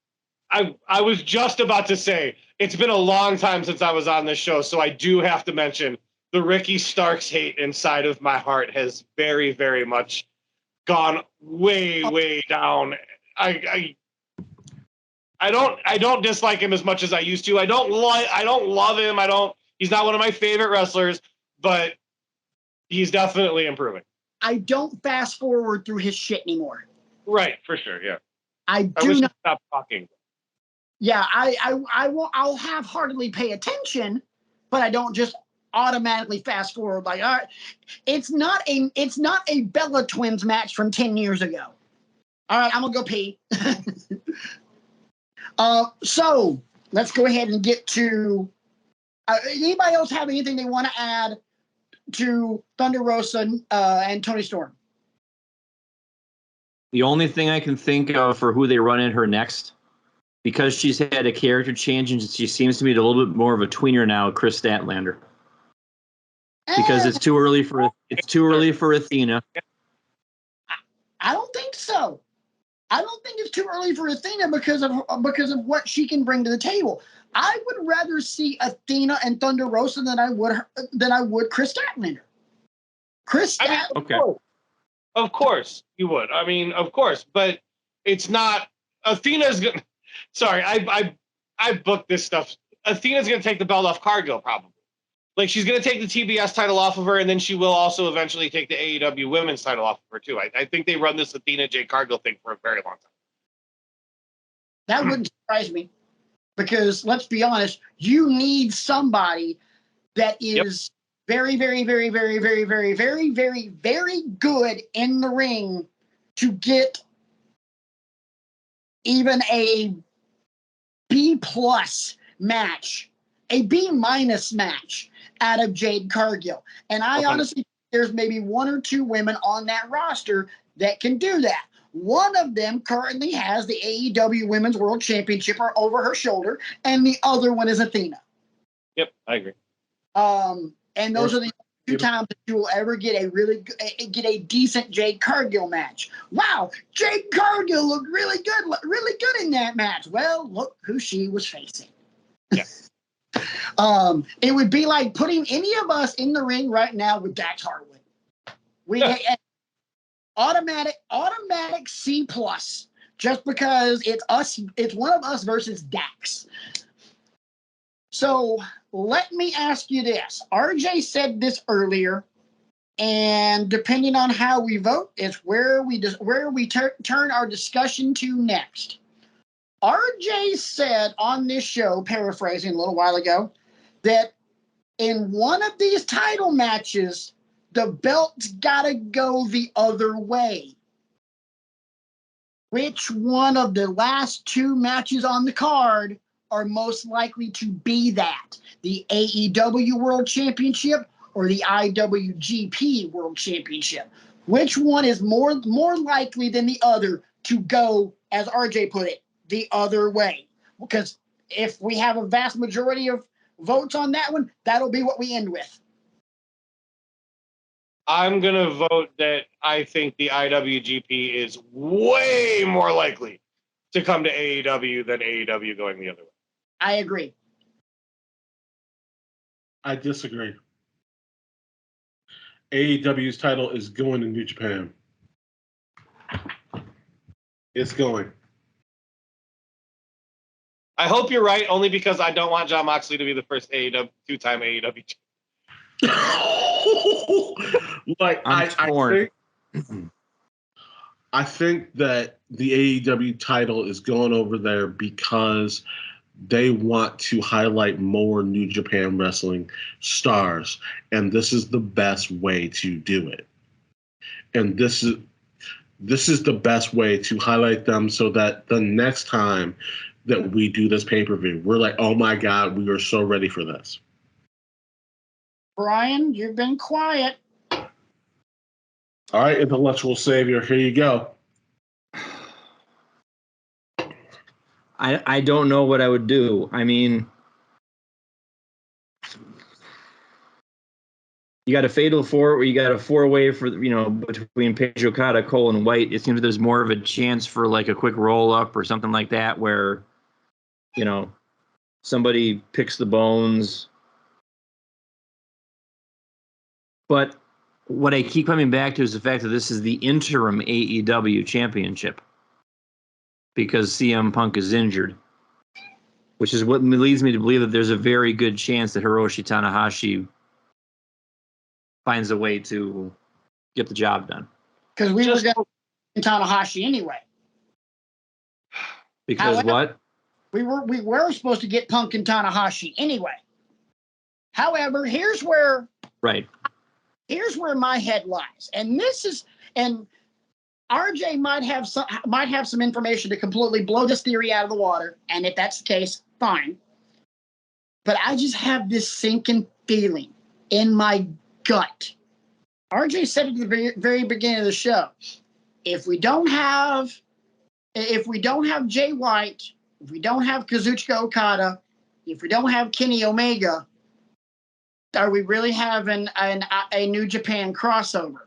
I was just about to say, it's been a long time since I was on this show, so I do have to mention the Ricky Starks hate inside of my heart has very, very much gone way, way down. I don't dislike him as much as I used to. I don't love him. He's not one of my favorite wrestlers, but he's definitely improving. I don't fast forward through his shit anymore. Right, for sure, yeah. I wish not he'd stop talking. Yeah, I won't. I'll half-heartedly pay attention, but I don't just automatically fast forward. Like, all right, it's not a Bella Twins match from 10 years ago. All right, I'm gonna go pee. So let's go ahead and get to. Anybody else have anything they want to add to Thunder Rosa and Toni Storm? The only thing I can think of for who they run in her next, because she's had a character change and she seems to be a little bit more of a tweener now, Chris Statlander. Because it's too early for Athena. I don't think so. I don't think it's too early for Athena because of what she can bring to the table. I would rather see Athena and Thunder Rosa than I would Chris Statlander. Okay. Of course you would. I mean, of course, but it's not. Athena's gonna. Sorry, I booked this stuff. Athena's gonna take the belt off Cargill probably. Like she's gonna take the TBS title off of her, and then she will also eventually take the AEW Women's title off of her too. I think they run this Athena Jade Cargill thing for a very long time. That wouldn't surprise me, because let's be honest, you need somebody that is very, very, very, very, very, very, very, very, very good in the ring to get even a B+ match, a B- match out of Jade Cargill. And I honestly think there's maybe one or two women on that roster that can do that. One of them currently has the AEW Women's World Championship over her shoulder, and the other one is Athena. Yep, I agree. And those are the two times that you will ever get a decent Jade Cargill match. Wow, Jade Cargill looked really good in that match. Well, look who she was facing. Yeah. It would be like putting any of us in the ring right now with Dax Harwood. We automatic C+, just because it's one of us versus Dax. So let me ask you this. RJ said this earlier, And depending on how we vote, it's where we turn our discussion to next. RJ said on this show, paraphrasing a little while ago, that in one of these title matches, the belt's gotta go the other way. Which one of the last two matches on the card are most likely to be that? The AEW World Championship or the IWGP World Championship? Which one is more likely than the other to go, as RJ put it, the other way? Because if we have a vast majority of votes on that one, that'll be what we end with. I'm going to vote that I think the IWGP is way more likely to come to AEW than AEW going the other way. I agree. I disagree. AEW's title is going to New Japan. It's going. I hope you're right, only because I don't want Jon Moxley to be the first two-time AEW. Like I think that the AEW title is going over there because they want to highlight more New Japan Wrestling stars, and this is the best way to do it. And this is the best way to highlight them so that the next time that we do this pay-per-view, we're like, oh my God, we are so ready for this. Brian, you've been quiet. All right, intellectual savior, here you go. I don't know what I would do. I mean, you got a fatal four, or you got a four-way for, between Page, Okada, Cole, and White. It seems there's more of a chance for like a quick roll-up or something like that, where, somebody picks the bones. But what I keep coming back to is the fact that this is the interim AEW championship, because CM Punk is injured, which is what leads me to believe that there's a very good chance that Hiroshi Tanahashi finds a way to get the job done. Because we were going to Tanahashi anyway. Because however, what? We were supposed to get Punk and Tanahashi anyway. However, here's where my head lies, and RJ might have some information to completely blow this theory out of the water, and if that's the case, fine. But I just have this sinking feeling in my gut. RJ said at the very, very beginning of the show, if we don't have Jay White, if we don't have Kazuchika Okada, if we don't have Kenny Omega, are we really having a New Japan crossover?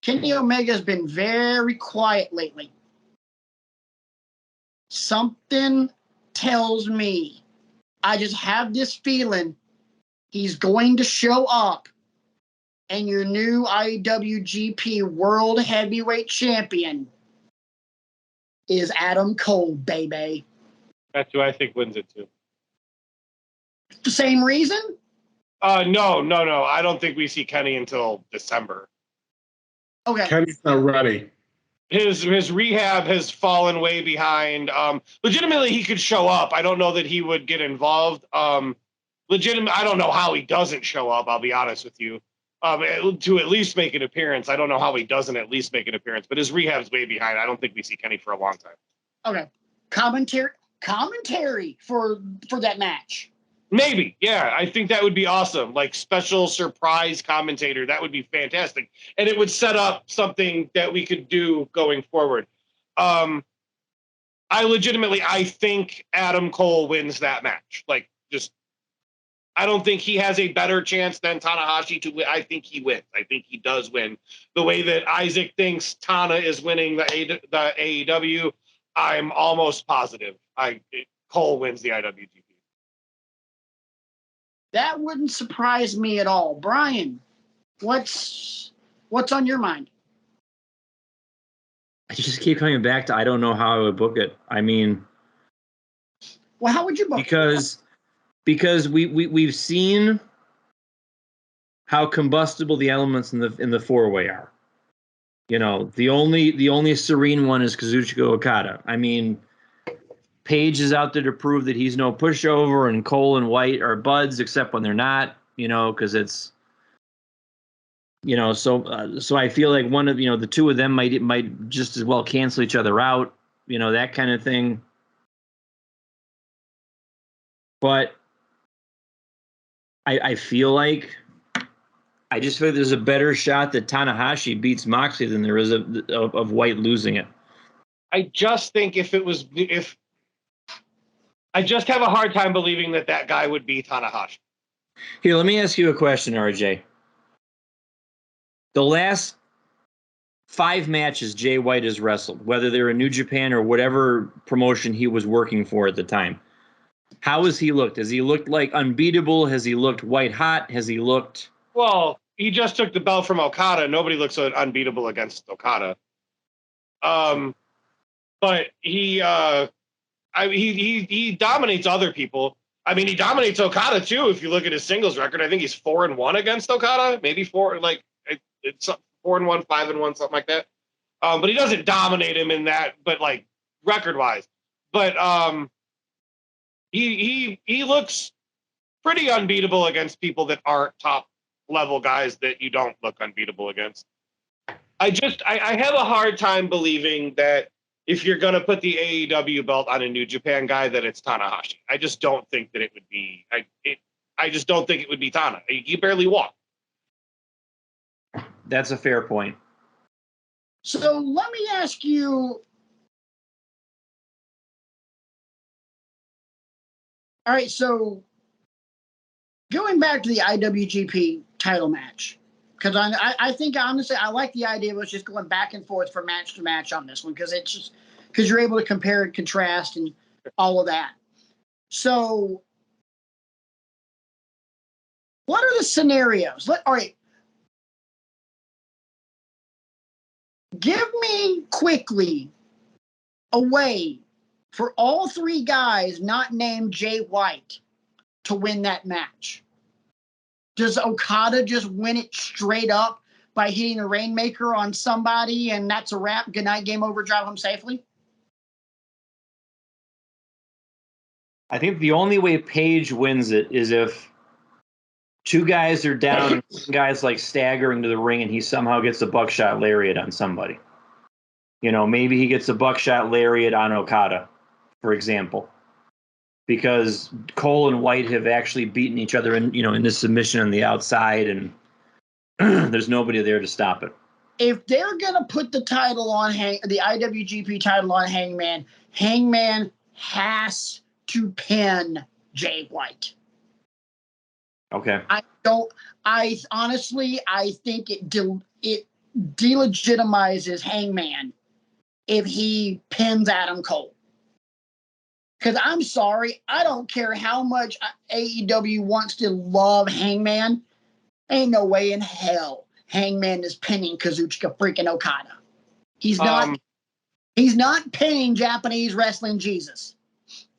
Kenny Omega has been very quiet lately. Something tells me, I just have this feeling he's going to show up, and your new IWGP World Heavyweight Champion is Adam Cole, baby. That's who I think wins it too. The same reason? No. I don't think we see Kenny until December. Okay. Kenny's not ready. His rehab has fallen way behind. Legitimately, he could show up. I don't know that he would get involved. I don't know how he doesn't show up. I'll be honest with you. To at least make an appearance. I don't know how he doesn't at least make an appearance. But his rehab's way behind. I don't think we see Kenny for a long time. Okay. Commentary for that match. Maybe, yeah. I think that would be awesome. Like special surprise commentator. That would be fantastic. And it would set up something that we could do going forward. I think Adam Cole wins that match. I don't think he has a better chance than Tanahashi to win. I think he wins. I think he does win. The way that Isaac thinks Tana is winning the AEW, I'm almost positive. Cole wins the IWGP. That wouldn't surprise me at all. Brian, what's on your mind? I just keep coming back to I don't know how I would book it. I mean, well, how would you book it? Because we've seen how combustible the elements in the four-way are. You know, the only serene one is Kazuchika Okada. I mean, Page is out there to prove that he's no pushover, and Cole and White are buds, except when they're not. You know, because it's, you know, so I feel like one of, you know, the two of them might just as well cancel each other out. You know, that kind of thing. But I feel like there's a better shot that Tanahashi beats Moxley than there is of White losing it. I just think if I just have a hard time believing that guy would be Tanahashi. Here, let me ask you a question, RJ. The last 5 matches Jay White has wrestled, whether they're in New Japan or whatever promotion he was working for at the time, how has he looked? Has he looked like unbeatable? Has he looked white hot? Has he looked... Well, he just took the belt from Okada. Nobody looks so unbeatable against Okada. But he dominates other people. I mean, he dominates Okada too. If you look at his singles record, I think he's 4-1 against Okada. Maybe it's 4-1, 5-1, something like that. But he doesn't dominate him in that, but like record wise. But he looks pretty unbeatable against people that aren't top level guys that you don't look unbeatable against. I have a hard time believing that if you're going to put the AEW belt on a New Japan guy, that it's Tanahashi. I just don't think that it would be. I just don't think it would be Tana. He barely walked. That's a fair point. So let me ask you. All right, so going back to the IWGP title match, because I think honestly I like the idea of us just going back and forth from match to match on this one, because it's just because you're able to compare and contrast and all of that. So, what are the scenarios? All right, give me quickly a way for all 3 guys not named Jay White to win that match. Does Okada just win it straight up by hitting a Rainmaker on somebody and that's a wrap? Good night, game over, drive home safely? I think the only way Page wins it is if 2 guys are down and one guy's like staggering to the ring and he somehow gets a buckshot lariat on somebody. You know, maybe he gets a buckshot lariat on Okada, for example, because Cole and White have actually beaten each other in this submission on the outside, and there's nobody there to stop it. If they're gonna put the title on the IWGP title on Hangman, Hangman has to pin Jay White. Okay. I honestly think it delegitimizes Hangman if he pins Adam Cole. Because I'm sorry, I don't care how much AEW wants to love Hangman. Ain't no way in hell Hangman is pinning Kazuchika freaking Okada. He's not pinning Japanese wrestling Jesus.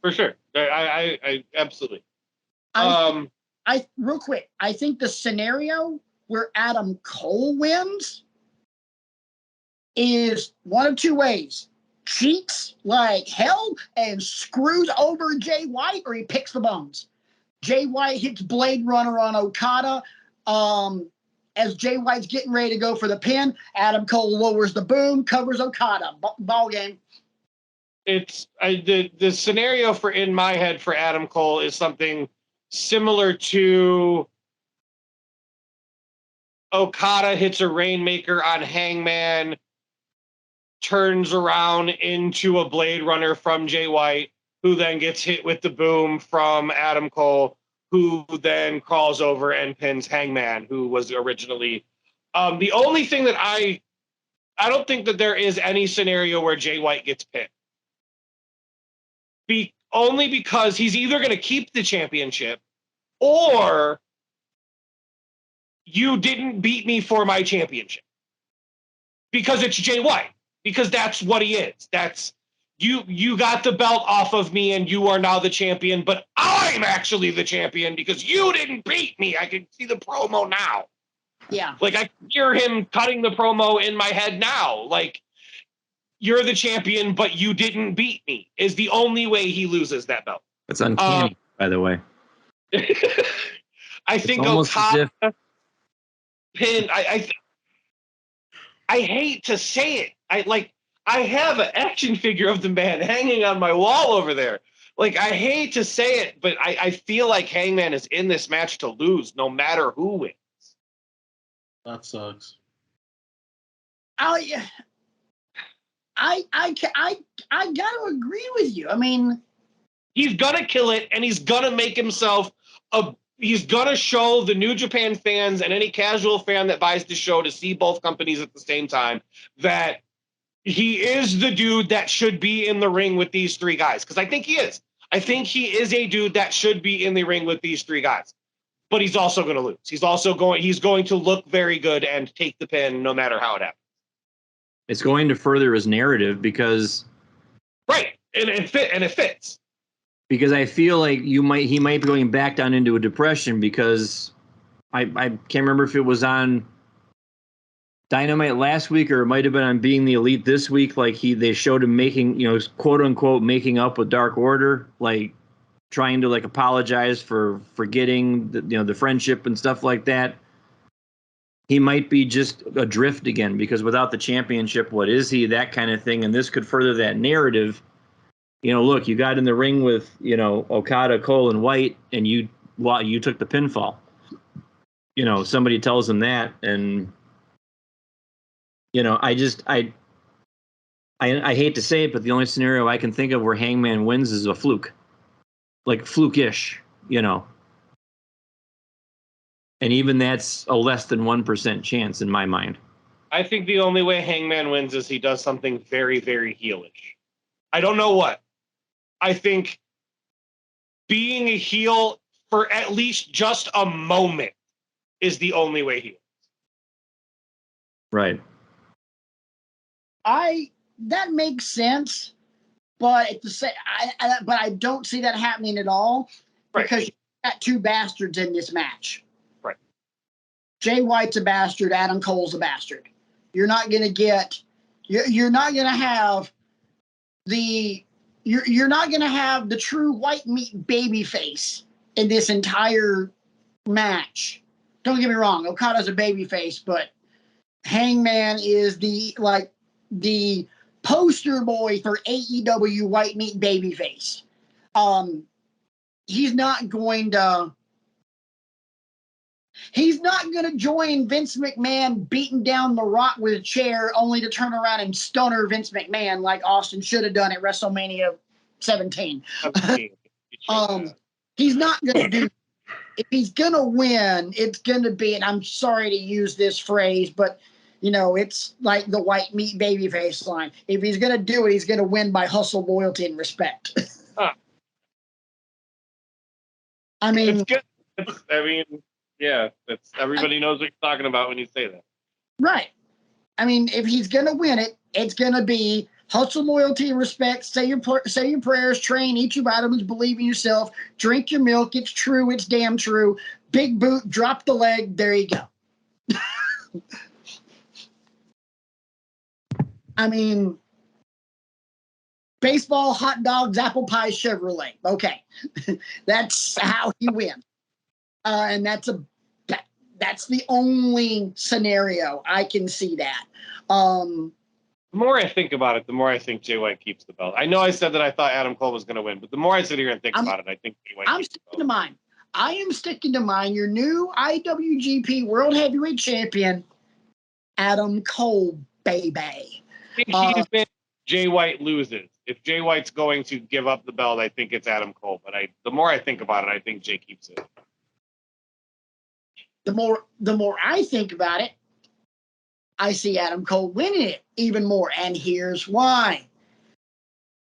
For sure. I absolutely. Real quick, I think the scenario where Adam Cole wins is one of 2 ways. Cheats like hell and screws over Jay White, or he picks the bones. Jay White hits Blade Runner on Okada. As Jay White's getting ready to go for the pin, Adam Cole lowers the boom, covers Okada. Ball game. The scenario in my head for Adam Cole is something similar to Okada hits a Rainmaker on Hangman, turns around into a Blade Runner from Jay White, who then gets hit with the boom from Adam Cole, who then crawls over and pins Hangman, who was originally the only thing that I don't think that there is any scenario where Jay White gets pinned. Only because he's either going to keep the championship or you didn't beat me for my championship. Because it's Jay White. Because that's what he is. That's you got the belt off of me and you are now the champion, but I'm actually the champion because you didn't beat me. I can see the promo now. Yeah. Like, I can hear him cutting the promo in my head now. Like, you're the champion, but you didn't beat me, is the only way he loses that belt. That's uncanny, by the way. I think almost as Okada if- pinned. I hate to say it. I have an action figure of the man hanging on my wall over there. Like, I hate to say it, but I feel like Hangman is in this match to lose, no matter who wins. That sucks. Oh yeah. I got to agree with you. I mean, He's gonna kill it, and he's gonna make himself he's gonna show the New Japan fans and any casual fan that buys the show to see both companies at the same time that he is the dude that should be in the ring with these three guys. Because I think he is. I think he is a dude that should be in the ring with these three guys. But he's also going to lose. He's going to look very good and take the pin no matter how it happens. It's going to further his narrative because Right. And it fits. Because I feel like he might be going back down into a depression because I can't remember if it was on Dynamite last week or it might have been on Being the Elite this week. Like they showed him making, quote unquote, making up with Dark Order, like trying to like apologize for forgetting the friendship and stuff like that. He might be just adrift again because without the championship, what is he? That kind of thing. And this could further that narrative. Look, you got in the ring with, Okada, Cole, and White, and you took the pinfall. Somebody tells him that, and I hate to say it, but the only scenario I can think of where Hangman wins is a fluke, like fluke-ish, And even that's a less than 1% chance in my mind. I think the only way Hangman wins is he does something very, very heelish. I don't know what. I think being a heel for at least just a moment is the only way he wins. Right. That makes sense, but I don't see that happening at all because you got two bastards in this match. Right. Jay White's a bastard. Adam Cole's a bastard. You're not going to have you're not going to have the true white meat baby face in this entire match. Don't get me wrong. Okada's a baby face, but Hangman is the poster boy for AEW white meat baby face. He's not going to join Vince McMahon beating down The Rock with a chair only to turn around and stunner Vince McMahon like Austin should have done at WrestleMania 17. He's not going to do. If he's going to win, it's going to be, and I'm sorry to use this phrase, but it's like the white meat babyface line. If he's going to do it, he's going to win by hustle, loyalty, and respect. I mean, it's good. Everybody knows what you're talking about when you say that. Right. I mean, if he's going to win it, it's going to be hustle, loyalty, and respect. Say your prayers, train, eat your vitamins, believe in yourself, drink your milk. It's true. It's damn true. Big boot, drop the leg. There you go. I mean, baseball, hot dogs, apple pie, Chevrolet. Okay. That's how he wins. And that's the only scenario I can see that. The more I think about it, the more I think Jay White keeps the belt. I know I said that I thought Adam Cole was going to win, but the more I sit here and think about it, I think Jay White keeps the belt. to mine. I am sticking to mine. Your new IWGP World Heavyweight Champion, Adam Cole, baby. Jay White loses. If Jay White's going to give up the belt, I think it's Adam Cole. But the more I think about it, I think Jay keeps it. The more I think about it, I see Adam Cole winning it even more. And here's why.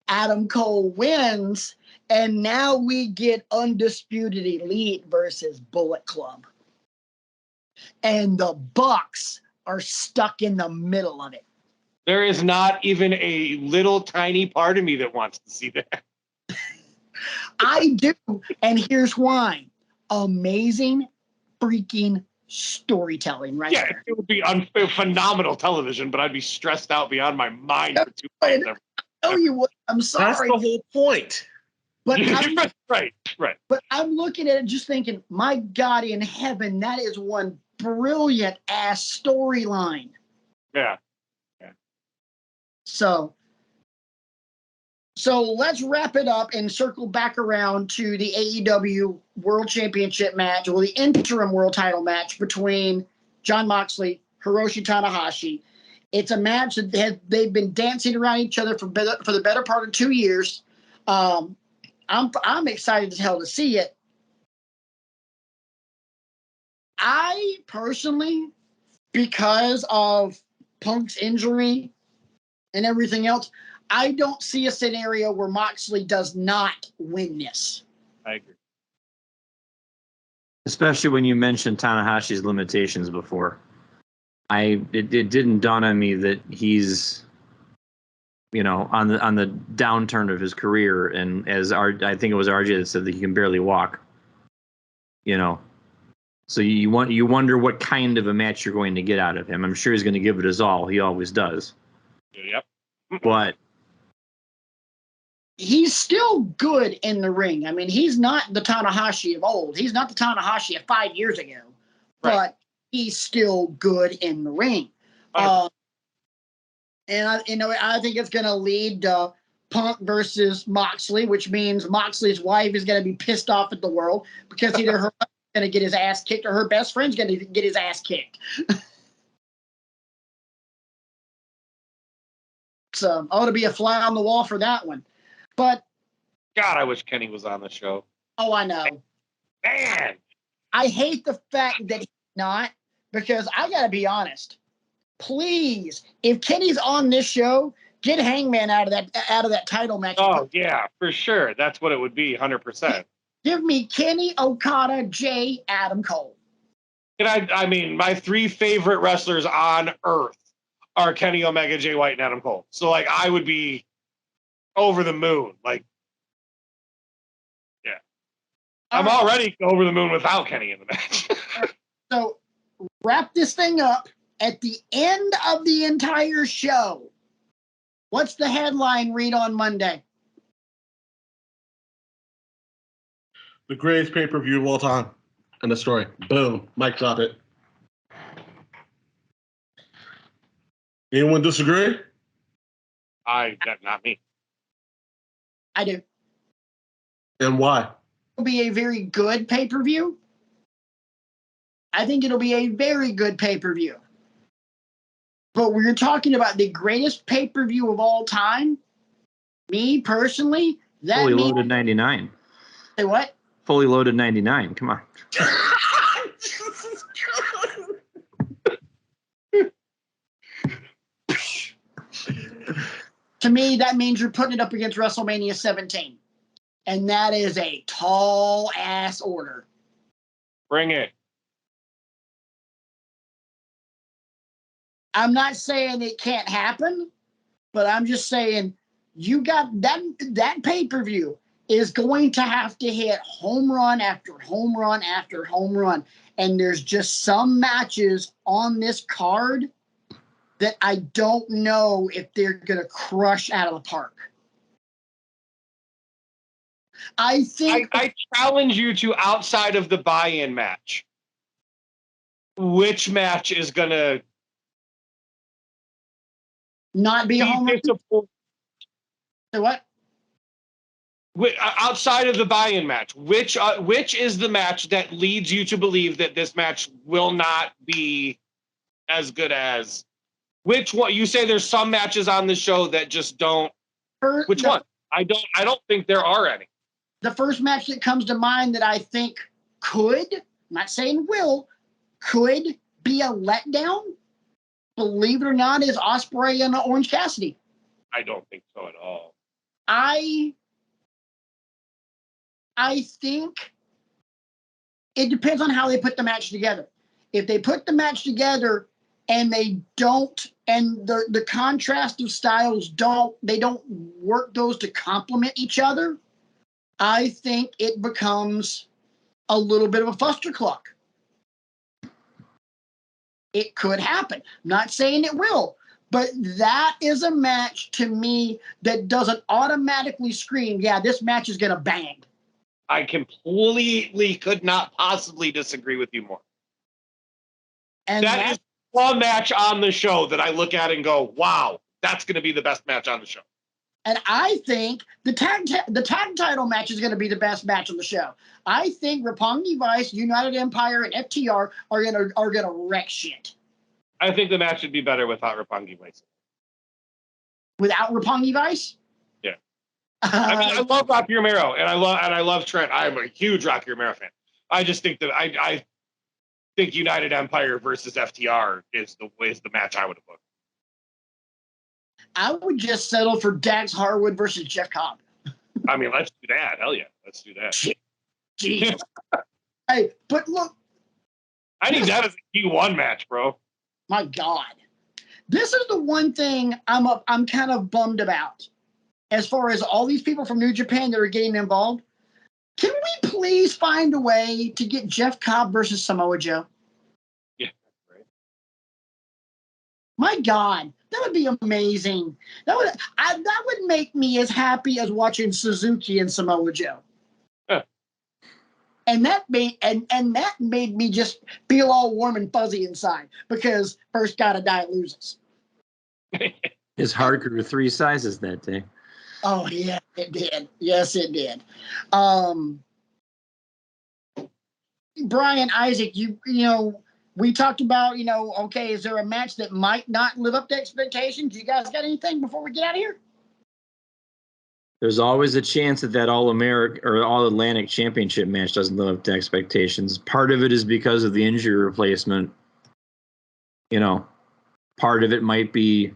Adam Cole wins, and now we get Undisputed Elite versus Bullet Club. And the Bucks are stuck in the middle of it. There is not even a little tiny part of me that wants to see that. I do, and here's why. Amazing freaking storytelling right Yeah, there. it would be phenomenal television, but I'd be stressed out beyond my mind for 2 I months. know you would. I'm That's sorry. the whole point. But I'm, right. but I'm looking at it just thinking, my God in heaven, that is one brilliant ass storyline. Yeah. So let's wrap it up and circle back around to the AEW World Championship match, or the interim world title match between Jon Moxley, Hiroshi Tanahashi. It's a match that they've been dancing around each other for the better part of 2 years. I'm excited as hell to see it. I personally, because of Punk's injury and everything else, I don't see a scenario where Moxley does not win this. I agree. Especially when you mentioned Tanahashi's limitations before. It didn't dawn on me that he's, on the downturn of his career, and I think it was RJ that said that he can barely walk. So you wonder what kind of a match you're going to get out of him. I'm sure he's going to give it his all. He always does. Yep. But he's still good in the ring. I mean, he's not the Tanahashi of old. He's not the Tanahashi of 5 years ago, but he's still good in the ring. And I think it's going to lead to Punk versus Moxley, which means Moxley's wife is going to be pissed off at the world because either her husband's going to get his ass kicked or her best friend's going to get his ass kicked. So I ought to be a fly on the wall for that one. But God, I wish Kenny was on the show. oh, I know. Man, I hate the fact that he's not, because I got to be honest. Please, if Kenny's on this show, get Hangman out of that title match. oh yeah, for sure. That's what it would be, 100%. Give me Kenny, Okada, Jay, Adam Cole. And I mean, my 3 favorite wrestlers on earth are Kenny Omega, Jay White, and Adam Cole. So like, I would be over the moon. Like, yeah, I'm already over the moon without Kenny in the match. So wrap this thing up. At the end of the entire show, what's the headline read on Monday? The greatest pay-per-view of all time. And the story. Boom. Mic drop it. Anyone disagree? Not me. I do. And why? It'll be a very good pay-per-view. I think it'll be a very good pay-per-view. But we're talking about the greatest pay-per-view of all time. Me, personally, that fully means... loaded 99. Say what? Fully loaded 99. Come on. To me, that means you're putting it up against WrestleMania 17. And that is a tall-ass order. Bring it. I'm not saying it can't happen, but I'm just saying you got that pay-per-view is going to have to hit home run after home run after home run. And there's just some matches on this card that I don't know if they're going to crush out of the park. I think I challenge you to, outside of the buy-in match, which match is going to not be a home run. So what? Outside of the buy-in match, which is the match that leads you to believe that this match will not be as good as? Which one? You say there's some matches on the show that just don't. Which one? I don't think there are any. The first match that comes to mind that I think could, I'm not saying will, could be a letdown, believe it or not, is Ospreay and Orange Cassidy. I don't think so at all. I think it depends on how they put the match together. If they put the match together and they don't, and the contrast of styles don't work those to complement each other, I think it becomes a little bit of a fustercluck. It could happen. I'm not saying it will, but that is a match to me that doesn't automatically scream, yeah, this match is going to bang. I completely could not possibly disagree with you more. And that is one match on the show that I look at and go, wow, that's going to be the best match on the show. And I think the tag title match is going to be the best match on the show. I think Roppongi Vice, United Empire, and FTR are gonna wreck shit. I think the match would be better without Roppongi Vice. Without Roppongi Vice? Yeah. I mean, I love Rocky Romero and I love Trent. I'm a huge Rocky Romero fan. I just think that I think United Empire versus FTR is the match I would have booked. I would just settle for Dax Harwood versus Jeff Cobb. I mean, let's do that. Hell yeah, let's do that. Jeez. Hey, but look. I need that as a Q1 match, bro. My God. This is the one thing I'm kind of bummed about. As far as all these people from New Japan that are getting involved, can we please find a way to get Jeff Cobb versus Samoa Joe? Yeah, right. My God, that would be amazing. That would make me as happy as watching Suzuki and Samoa Joe. Huh. And that made me just feel all warm and fuzzy inside because first gotta die loses. His heart grew 3 sizes that day. Oh yeah, it did. Yes, it did. Brian, Isaac, you know, we talked about, okay, is there a match that might not live up to expectations? You guys got anything before we get out of here? There's always a chance that All-American or All-Atlantic Championship match doesn't live up to expectations. Part of it is because of the injury replacement. Part of it might be,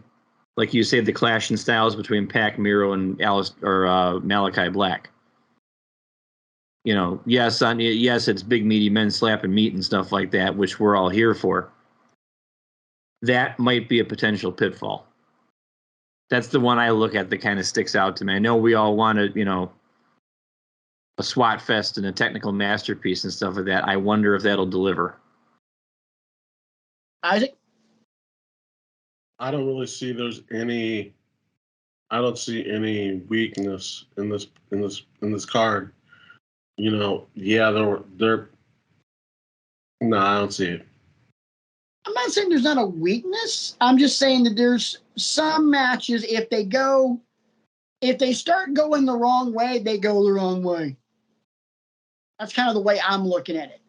like you say, the clash in styles between Pac Miro and Malachi Black. Yes, it's big meaty men slapping meat and stuff like that, which we're all here for. That might be a potential pitfall. That's the one I look at that kind of sticks out to me. I know we all wanted, a SWAT fest and a technical masterpiece and stuff like that. I wonder if that'll deliver. Isaac? I don't really see I don't see any weakness in this card. Yeah, no, I don't see it. I'm not saying there's not a weakness. I'm just saying that there's some matches, if they start going the wrong way, they go the wrong way. That's kind of the way I'm looking at it.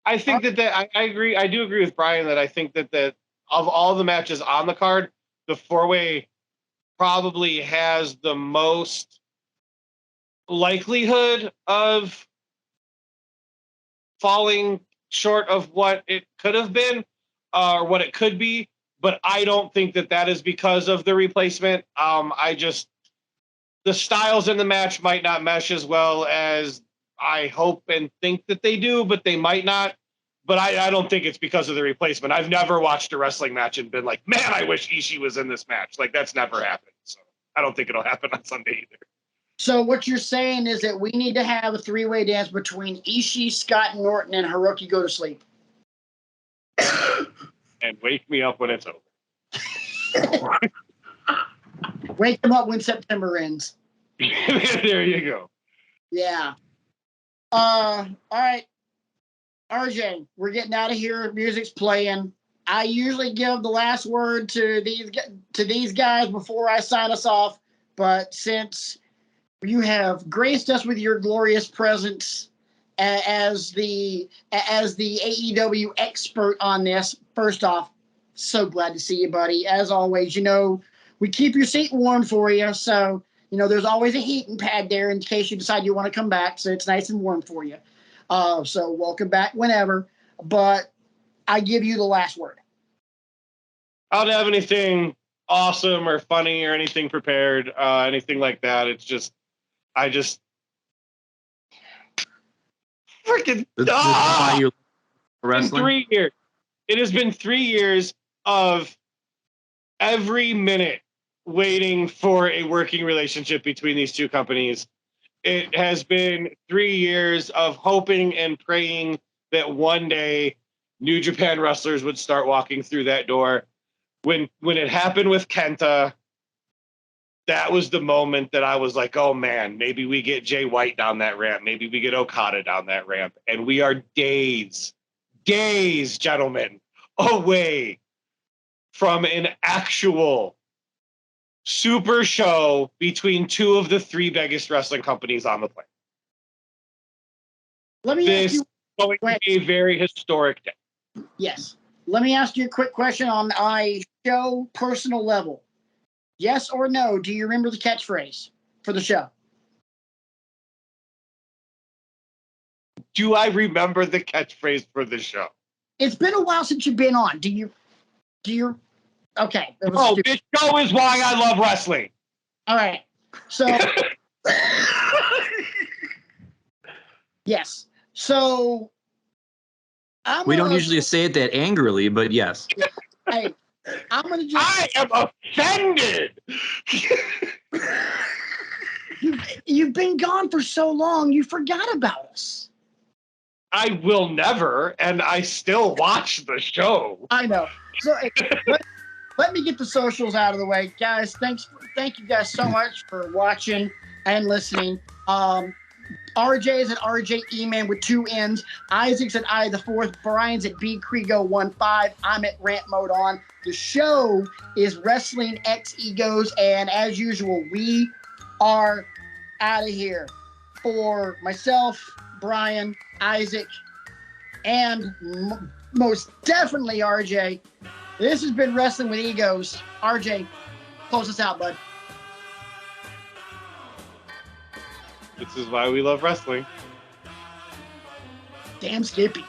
I think I agree. I do agree with Brian that I think that of all the matches on the card, the 4-way probably has the most likelihood of falling short of what it could have been or what it could be. But I don't think that is because of the replacement. The styles in the match might not mesh as well as I hope and think that they do, but they might not. But I don't think it's because of the replacement. I've never watched a wrestling match and been like, man, I wish Ishii was in this match. Like, that's never happened. So I don't think it'll happen on Sunday either. So what you're saying is that we need to have a 3-way dance between Ishii, Scott Norton, and Hiroki Go to Sleep. And wake me up when it's over. Wake them up when September ends. There you go. Yeah. All right. RJ, we're getting out of here. Music's playing. I usually give the last word to these guys before I sign us off, but since you have graced us with your glorious presence as the AEW expert on this, first off, so glad to see you, buddy. As always, we keep your seat warm for you, so there's always a heating pad there in case you decide you want to come back, so it's nice and warm for you. So welcome back whenever, but I give you the last word. I don't have anything awesome or funny or anything prepared, anything like that. It's just, freaking Wrestling? 3 years. It has been 3 years of every minute waiting for a working relationship between these two companies. It has been 3 years of hoping and praying that one day New Japan wrestlers would start walking through that door. When it happened with Kenta, that was the moment that I was like, oh man, maybe we get Jay White down that ramp. Maybe we get Okada down that ramp. And we are days, gentlemen, away from an actual super show between two of the three biggest wrestling companies on the planet. Let me ask This you. is going to be a very historic day. Yes. Let me ask you a quick question on a show personal level. Yes or no? Do you remember the catchphrase for the show? Do I remember the catchphrase for the show? It's been a while since you've been on. Do you? Okay. That was Oh, stupid. this show is why I love wrestling. All right. So, yes. So, We don't usually say it that angrily, but yes. Hey, I'm going to just. I am offended. You've been gone for so long, you forgot about us. I will never, and I still watch the show. I know. So, hey, let me get the socials out of the way, guys. Thank you guys so much for watching and listening. RJ is at RJ E-Man with 2 N's. Isaac's at I the Fourth. Brian's at B Kriego 15. I'm at Rant Mode On. The show is Wrestling X Egos, and as usual, we are out of here. For myself, Brian, Isaac, and most definitely RJ. This has been Wrestling with Egos. RJ, close us out, bud. This is why we love wrestling. Damn Skippy.